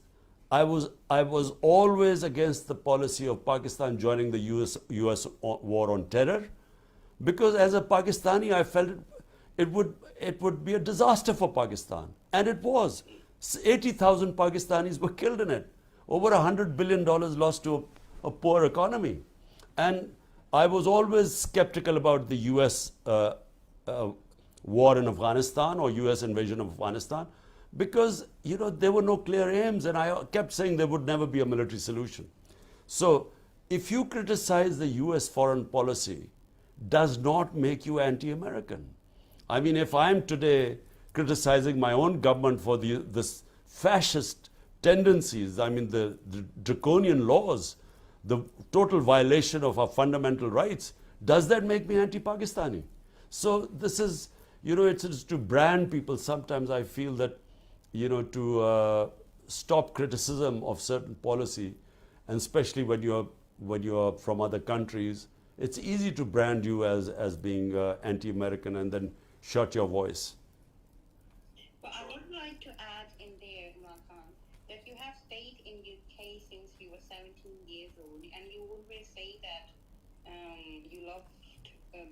A: against the policy of Pakistan joining the US war on terror, because as a Pakistani I felt it would be a disaster for Pakistan, and it was. 80,000 Pakistanis were killed in it. Over $100 billion lost to a poor economy. And I was always skeptical about the US war in Afghanistan or US invasion of Afghanistan, because, you know, there were no clear aims, and I kept saying there would never be a military solution. So if you criticize the US foreign policy, does not make you anti-American. I mean, if I'm today criticizing my own government for this fascist tendencies, I mean the draconian laws, the total violation of our fundamental rights, does that make me anti-Pakistani? So this is, you know, it's to brand people. Sometimes I feel that, you know, to stop criticism of certain policy, and especially when you're from other countries, it's easy to brand you as being anti-American and then shut your voice.
C: But I would like to add in there, Imran, that you have stayed in UK since you were 17 years old, and you always say that you loved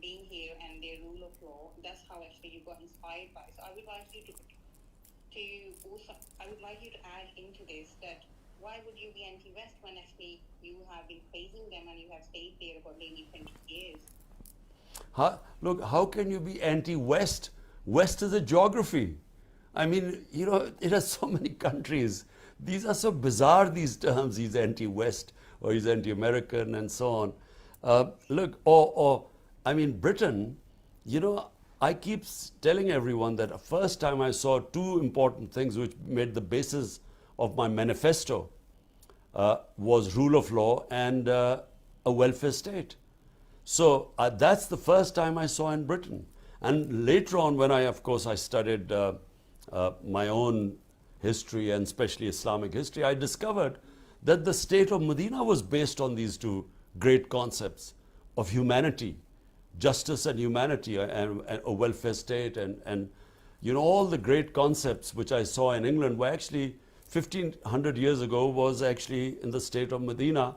C: being here and the rule of law. That's how actually you got inspired by. So I would like you to add into this that why would you be anti-West when actually you have been praising them and you have stayed there for nearly 20 years?
A: Look, how can you be anti-West? West is a geography. I mean, you know, it has so many countries. These are so bizarre, these terms. He's anti-West or he's anti-American and so on. Look, I mean, Britain, you know, I keep telling everyone that the first time I saw two important things which made the basis of my manifesto was rule of law and a welfare state. So that's the first time I saw in Britain. And later on, when of course, I studied my own history and especially Islamic history, I discovered that the state of Medina was based on these two great concepts of humanity, justice and humanity, and a welfare state, and all the great concepts which I saw in England were actually 1500 years ago was actually in the state of Medina,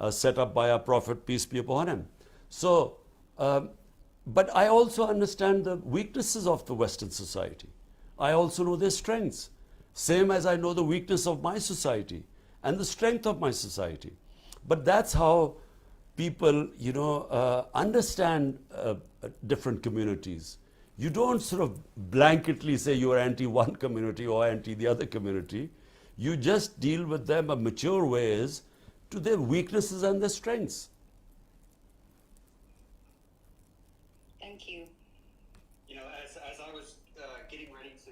A: set up by our Prophet, peace be upon him. So, but I also understand the weaknesses of the Western society. I also know their strengths, same as I know the weakness of my society and the strength of my society. But that's how people, understand different communities. You don't sort of blanketly say you are anti one community or anti the other community. You just deal with them. A mature way is to their weaknesses and their strengths.
C: Thank you.
B: As I was getting ready to,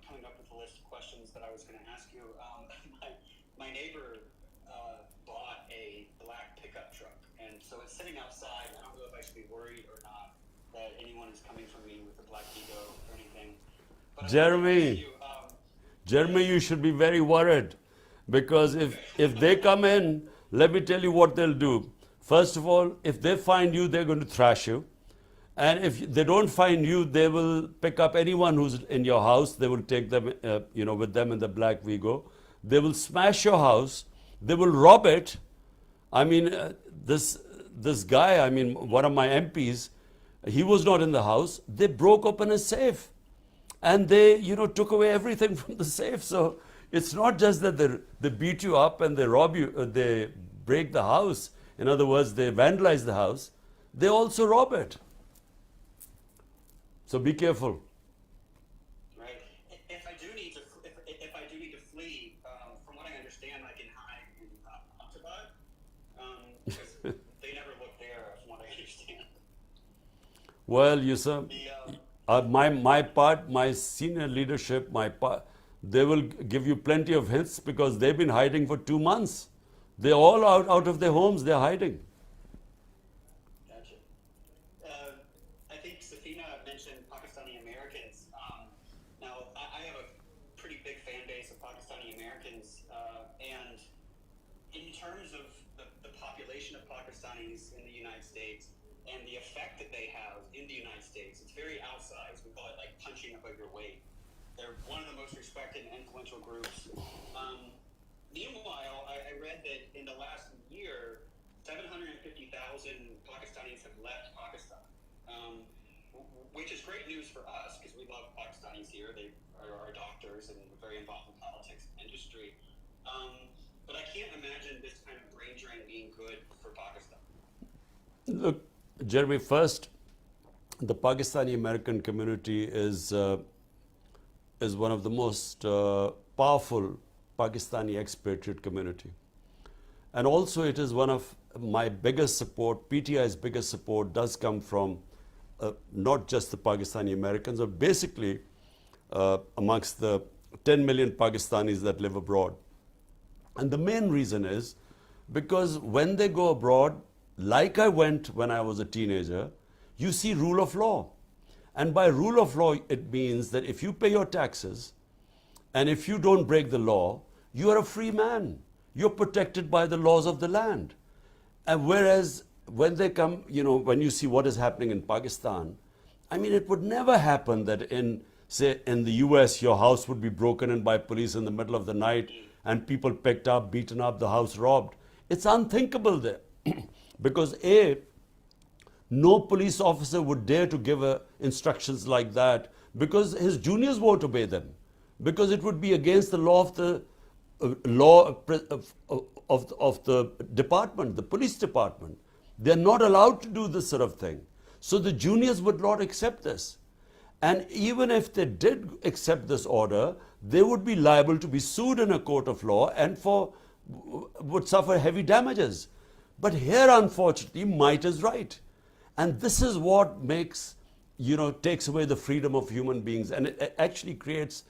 B: coming up with a list of questions that I was going to ask you, my neighbor bought a black pickup truck, and so it's sitting outside. I don't know if I should be worried or not that anyone is coming for me with a black ego or anything. But
A: Jeremy, you should be very worried, because if they come in, let me tell you what they'll do. First of all, if they find you, they're going to thrash you. And if they don't find you, they will pick up anyone who's in your house. They will take them, with them in the black Vigo. They will smash your house. They will rob it. I mean, this guy, one of my MPs, he was not in the house. They broke open a safe, and they, took away everything from the safe. So it's not just that they beat you up and they rob you, they break the house. In other words, they vandalize the house. They also rob it. So be careful.
B: Right. If I do need to flee, from what I understand, I can hide in Octobot, because they never look there, from what I understand.
A: Well, my senior leadership, they will give you plenty of hints, because they've been hiding for 2 months. They're all out of their homes. They're hiding.
B: I think Safina mentioned Pakistani Americans. Now, I have a pretty big fan base of Pakistani Americans, and in terms of the population of Pakistanis in the United States and the effect that they have in the United States, it's very outsized. We call it like punching above your weight. They're one of the most respected and influential groups. Meanwhile, I read that in the last year, 750,000 Pakistanis have left Pakistan, which is great news for us because we love Pakistanis here. They are our doctors and we're very involved in politics and industry. But I can't imagine this kind of brain drain being good for Pakistan.
A: Look, Jeremy, first, the Pakistani American community is one of the most powerful Pakistani expatriate community. And also it is one of my biggest support, PTI's biggest support does come from not just the Pakistani Americans, but basically amongst the 10 million Pakistanis that live abroad. And the main reason is because when they go abroad, like I went when I was a teenager, you see rule of law. And by rule of law, it means that if you pay your taxes and if you don't break the law, you are a free man. You're protected by the laws of the land. And whereas when they come, when you see what is happening in Pakistan, it would never happen that in the US, your house would be broken in by police in the middle of the night and people picked up, beaten up, the house robbed. It's unthinkable there. Because no police officer would dare to give instructions like that because his juniors won't obey them. Because it would be against the law of the department, the police department. They're not allowed to do this sort of thing. So the juniors would not accept this. And even if they did accept this order, they would be liable to be sued in a court of law and would suffer heavy damages. But here, unfortunately, might is right. And this is what makes takes away the freedom of human beings, and it actually creates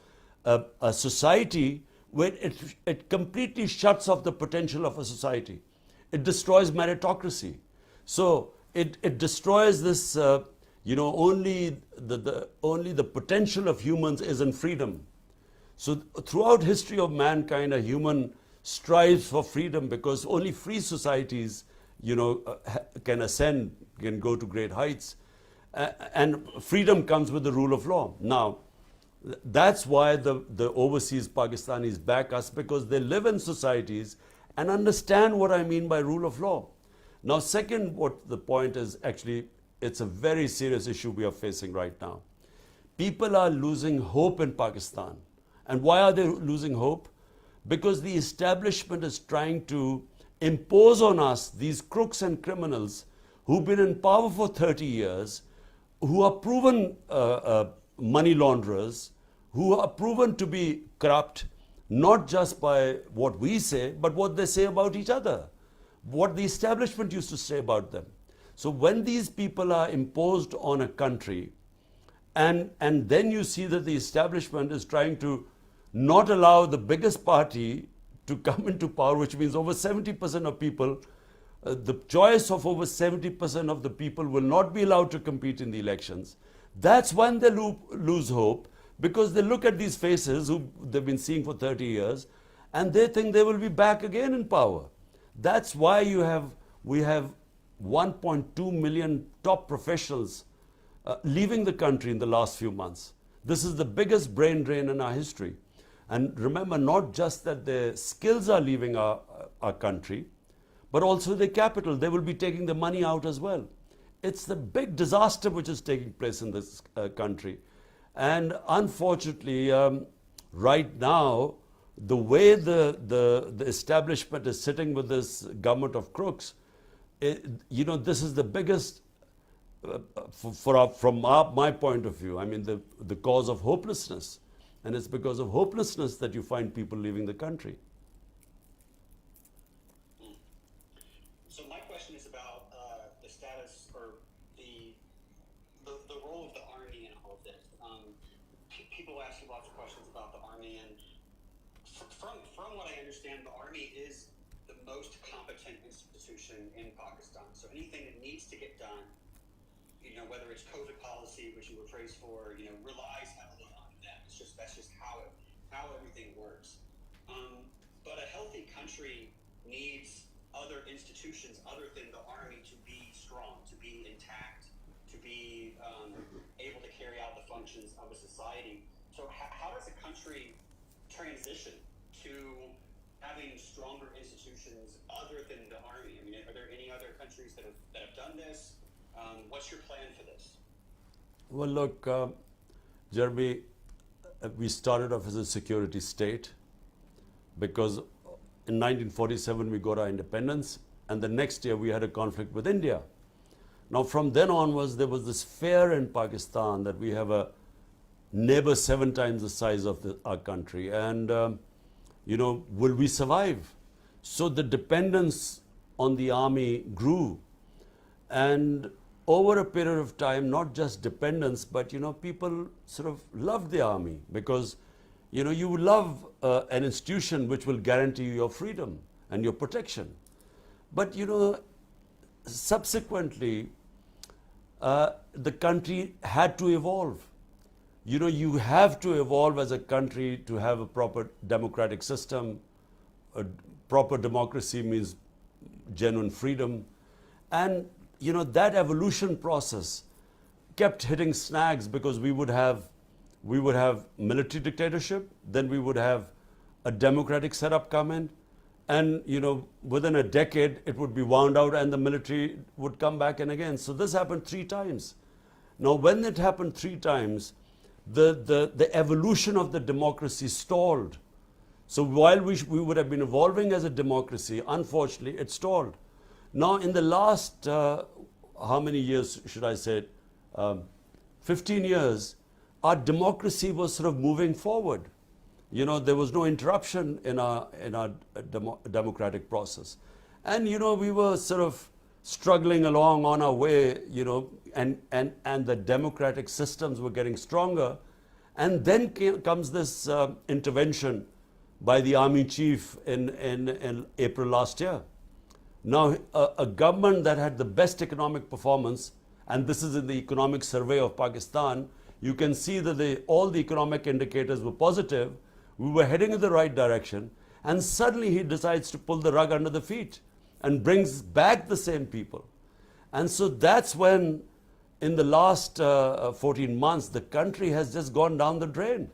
A: a society where it completely shuts off the potential of a society. It destroys meritocracy. So it destroys this, only the potential of humans is in freedom. So throughout history of mankind, a human strives for freedom because only free societies, can ascend, can go to great heights. And freedom comes with the rule of law. Now, that's why the overseas Pakistanis back us, because they live in societies and understand what I mean by rule of law. Now, second, what the point is, actually, it's a very serious issue we are facing right now. People are losing hope in Pakistan. And why are they losing hope? Because the establishment is trying to impose on us these crooks and criminals who've been in power for 30 years, who are proven money launderers, who are proven to be corrupt, not just by what we say, but what they say about each other, what the establishment used to say about them. So when these people are imposed on a country, and then you see that the establishment is trying to not allow the biggest party to come into power, which means over 70% of people, the choice of over 70% of the people will not be allowed to compete in the elections. That's when they lose hope, because they look at these faces who they've been seeing for 30 years and they think they will be back again in power. That's why we have 1.2 million top professionals leaving the country in the last few months. This is the biggest brain drain in our history. And remember, not just that their skills are leaving our country, but also their capital. They will be taking the money out as well. It's the big disaster which is taking place in this country. And unfortunately, right now, the way the establishment is sitting with this government of crooks, this is the biggest, from my point of view, I mean, the cause of hopelessness. And it's because of hopelessness that you find people leaving the country.
B: So my question is about the status or the role of the Army in all of this. People ask you lots of questions about the Army, and from what I understand, the Army is the most competent institution in Pakistan. So anything that needs to get done, whether it's COVID policy, which you were praised for, relies heavily on them. That's just how everything works. But a healthy country needs other institutions other than the Army to be strong, to be intact, to be able to carry out the functions of a society. So how does a country transition to having stronger institutions other than the Army? I mean, are there any other countries that have done this? What's your plan for this?
A: Well, look, Jeremy, we started off as a security state because in 1947 we got our independence, and the next year we had a conflict with India. Now from then onwards there was this fear in Pakistan that we have a neighbor 7 times the size of our country, and will we survive? So the dependence on the army grew, and over a period of time, not just dependence, but people sort of loved the army because you love an institution which will guarantee you your freedom and your protection. But subsequently the country had to evolve. You have to evolve as a country to have a proper democratic system. A proper democracy means genuine freedom, and that evolution process kept hitting snags because we would have military dictatorship, then we would have a democratic setup come in, and within a decade it would be wound out and the military would come back in again. So this happened 3 times. Now when it happened 3 times, the evolution of the democracy stalled. So while we would have been evolving as a democracy, unfortunately it stalled. Now in the last, how many years should I say, 15 years, our democracy was sort of moving forward. There was no interruption in our democratic process. And we were sort of struggling along on our way, and the democratic systems were getting stronger. And then comes this intervention by the army chief in April last year. Now, a government that had the best economic performance, and this is in the economic survey of Pakistan, you can see that all the economic indicators were positive. We were heading in the right direction, and suddenly he decides to pull the rug under the feet and brings back the same people. And so that's when, in the last 14 months, the country has just gone down the drain.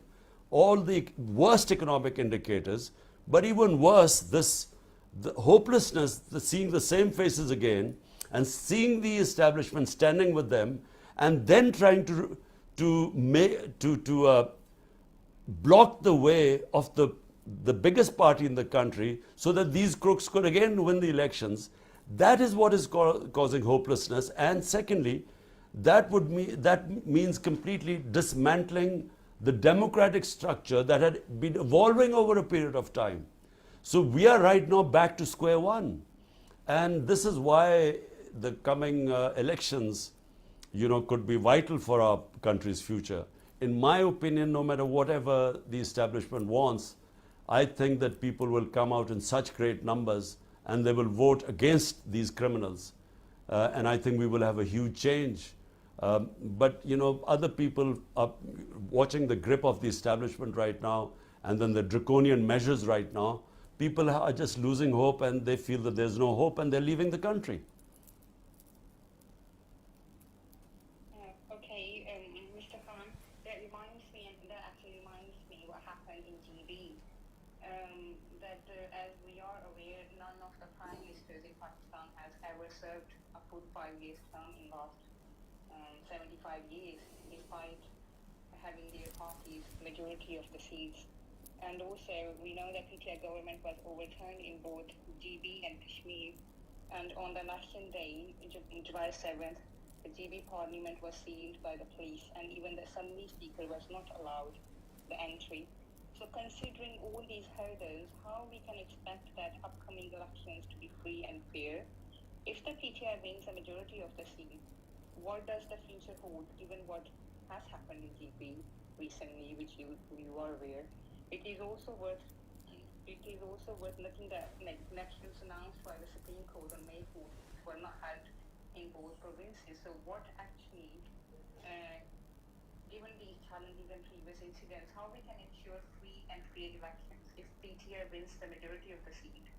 A: All the worst economic indicators, but even worse, the hopelessness, seeing the same faces again, and seeing the establishment standing with them, and then trying to block the way of the biggest party in the country, so that these crooks could again win the elections. That is what is causing hopelessness. And secondly, that means completely dismantling the democratic structure that had been evolving over a period of time. So we are right now back to square one. And this is why the coming elections, could be vital for our country's future. In my opinion, no matter whatever the establishment wants, I think that people will come out in such great numbers and they will vote against these criminals. And I think we will have a huge change. But other people are watching the grip of the establishment right now, and then the draconian measures right now. People are just losing hope, and they feel that there's no hope, and they're leaving the country.
C: Okay, Mr. Khan, that actually reminds me what happened in GB. As we are aware, none of the prime ministers in Pakistan has ever served a full 5-year term in last 75 years, despite having their party's majority of the seats. And also, we know that PTI government was overturned in both GB and Kashmir. And on the election day, July 7th, the GB parliament was sealed by the police, and even the assembly speaker was not allowed the entry. So considering all these hurdles, how we can expect that upcoming elections to be free and fair? If the PTI wins a majority of the seats, what does the future hold, given what has happened in GB recently, which you are aware? It is also worth looking at elections announced by the Supreme Court on May 4th were not held in both provinces. So what actually, given these challenges and previous incidents, how we can ensure free and fair elections if PTI wins the majority of the seat?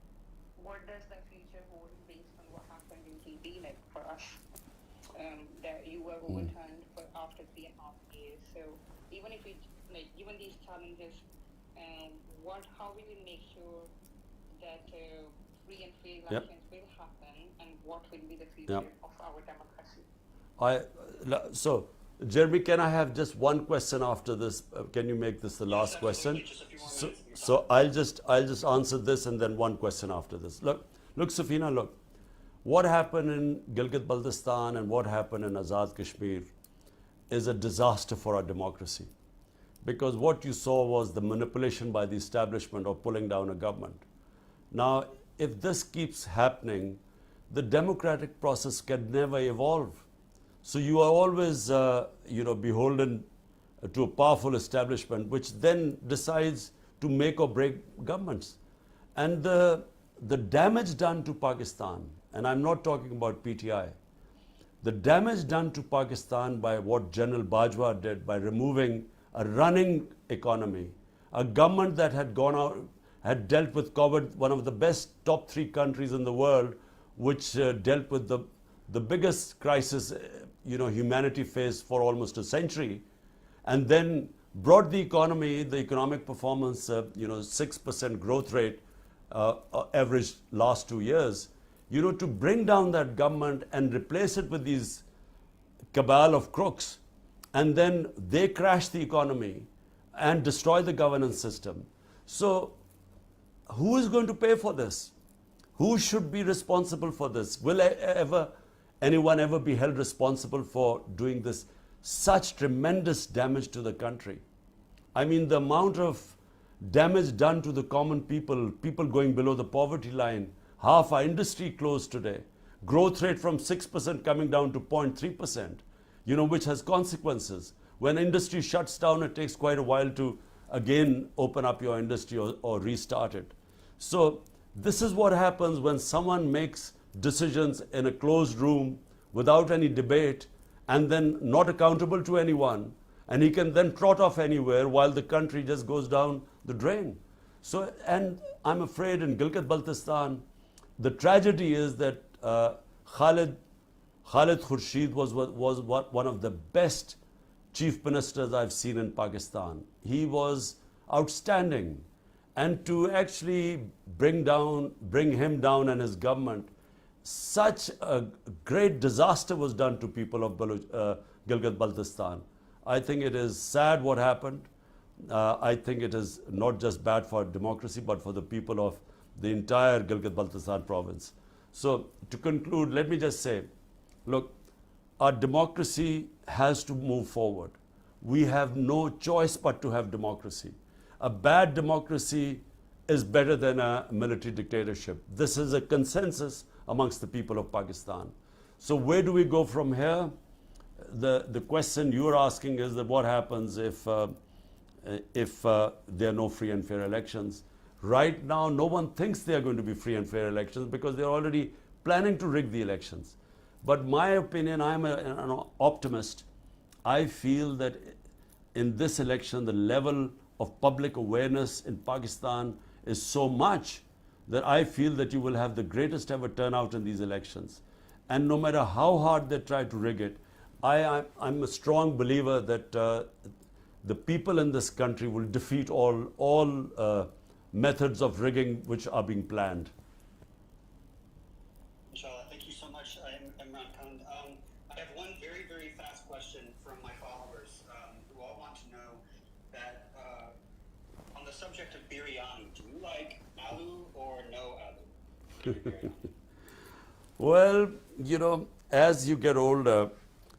C: What does the future hold based on what happened in GB, for us? That you were overturned after 3.5 years. So even if given these challenges, how will we make sure that free and fair elections will happen, and what will be the future of our democracy?
A: So, Jeremy, can I have just one question after this? Can you make this the last question? So I'll just answer this, and then one question after this. Look, Safina, look. What happened in Gilgit-Baltistan and what happened in Azad Kashmir is a disaster for our democracy. Because what you saw was the manipulation by the establishment of pulling down a government. Now, if this keeps happening, the democratic process can never evolve. So you are always, beholden to a powerful establishment, which then decides to make or break governments. And the damage done to Pakistan, and I'm not talking about PTI, the damage done to Pakistan by what General Bajwa did by removing a running economy, a government that had gone out, had dealt with COVID, one of the best top 3 countries in the world, which dealt with the biggest crisis humanity faced for almost a century, and then brought the economic performance, 6% growth rate, average last 2 years, to bring down that government and replace it with these cabal of crooks, and then they crash the economy and destroy the governance system. So who is going to pay for this? Who should be responsible for this? Will anyone ever be held responsible for doing this such tremendous damage to the country? I mean, the amount of damage done to the common people going below the poverty line, half our industry closed today. growth rate from 6% coming down to 0.3%, which has consequences. When industry shuts down, it takes quite a while to again open up your industry or restart it. So this is what happens when someone makes decisions in a closed room without any debate and then not accountable to anyone, and he can then trot off anywhere while the country just goes down the drain. So, and I'm afraid in Gilgit-Baltistan, the tragedy is that Khalid Khurshid was one of the best chief ministers I've seen in Pakistan. He was outstanding. And to actually bring him down and his government, such a great disaster was done to people of Gilgit-Baltistan. I think it is sad what happened. I think it is not just bad for democracy, but for the people of the entire Gilgit-Baltistan province. So to conclude, let me just say, look, our democracy has to move forward. We have no choice but to have democracy. A bad democracy is better than a military dictatorship. This is a consensus amongst the people of Pakistan. So where do we go from here? The question you're asking is that what happens if there are no free and fair elections? Right now, no one thinks there are going to be free and fair elections because they're already planning to rig the elections. But my opinion, I'm an optimist. I feel that in this election, the level of public awareness in Pakistan is so much that I feel that you will have the greatest ever turnout in these elections. And no matter how hard they try to rig it, I'm a strong believer that the people in this country will defeat all methods of rigging which are being planned.
B: Inshallah, thank you so much, Imran Khan. I have one very, very fast question from my followers who all want to know that on the subject of biryani, do you like aloo or no aloo?
A: Well, as you get older,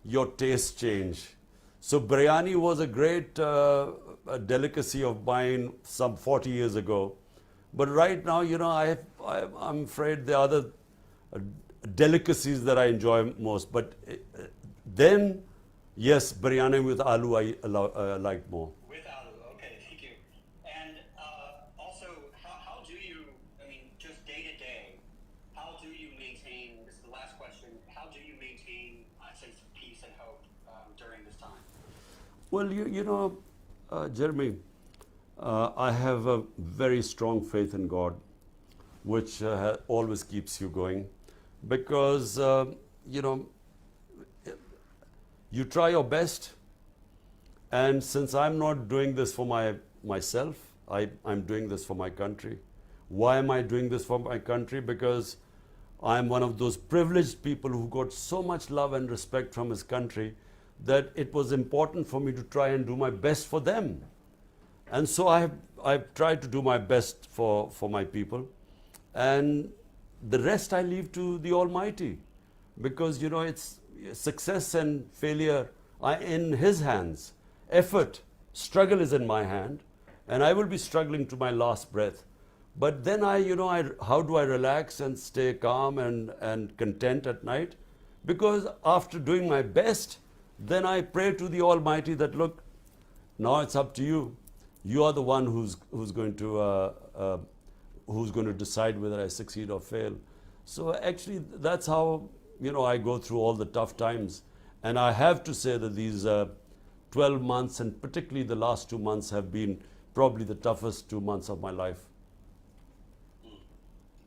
A: your tastes change. So biryani was a great delicacy of mine some 40 years ago. But right now, I'm afraid there are other delicacies that I enjoy most. But then, yes, biryani with aloo I like more.
B: With aloo, okay, thank you. And also, how do you, just day to day, how do you maintain, this is the last question, how do you maintain a sense of peace and hope during this time?
A: Well, Jeremy, I have a very strong faith in God, which always keeps you going, because, you try your best, and since I'm not doing this for myself, I'm doing this for my country. Why am I doing this for my country? Because I'm one of those privileged people who got so much love and respect from his country that it was important for me to try and do my best for them. And so I've tried to do my best for my people. And the rest I leave to the Almighty. Because, it's success and failure are in His hands. Effort, struggle is in my hand. And I will be struggling to my last breath. But then how do I relax and stay calm and content at night? Because after doing my best, then I pray to the Almighty that, look, now it's up to you. You are the one who's going to decide whether I succeed or fail. So actually, that's how I go through all the tough times. And I have to say that these 12 months, and particularly the last 2 months, have been probably the toughest 2 months of my life.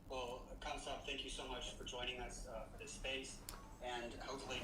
B: Well, Khan Saab, thank you so much for joining us for this space, and hopefully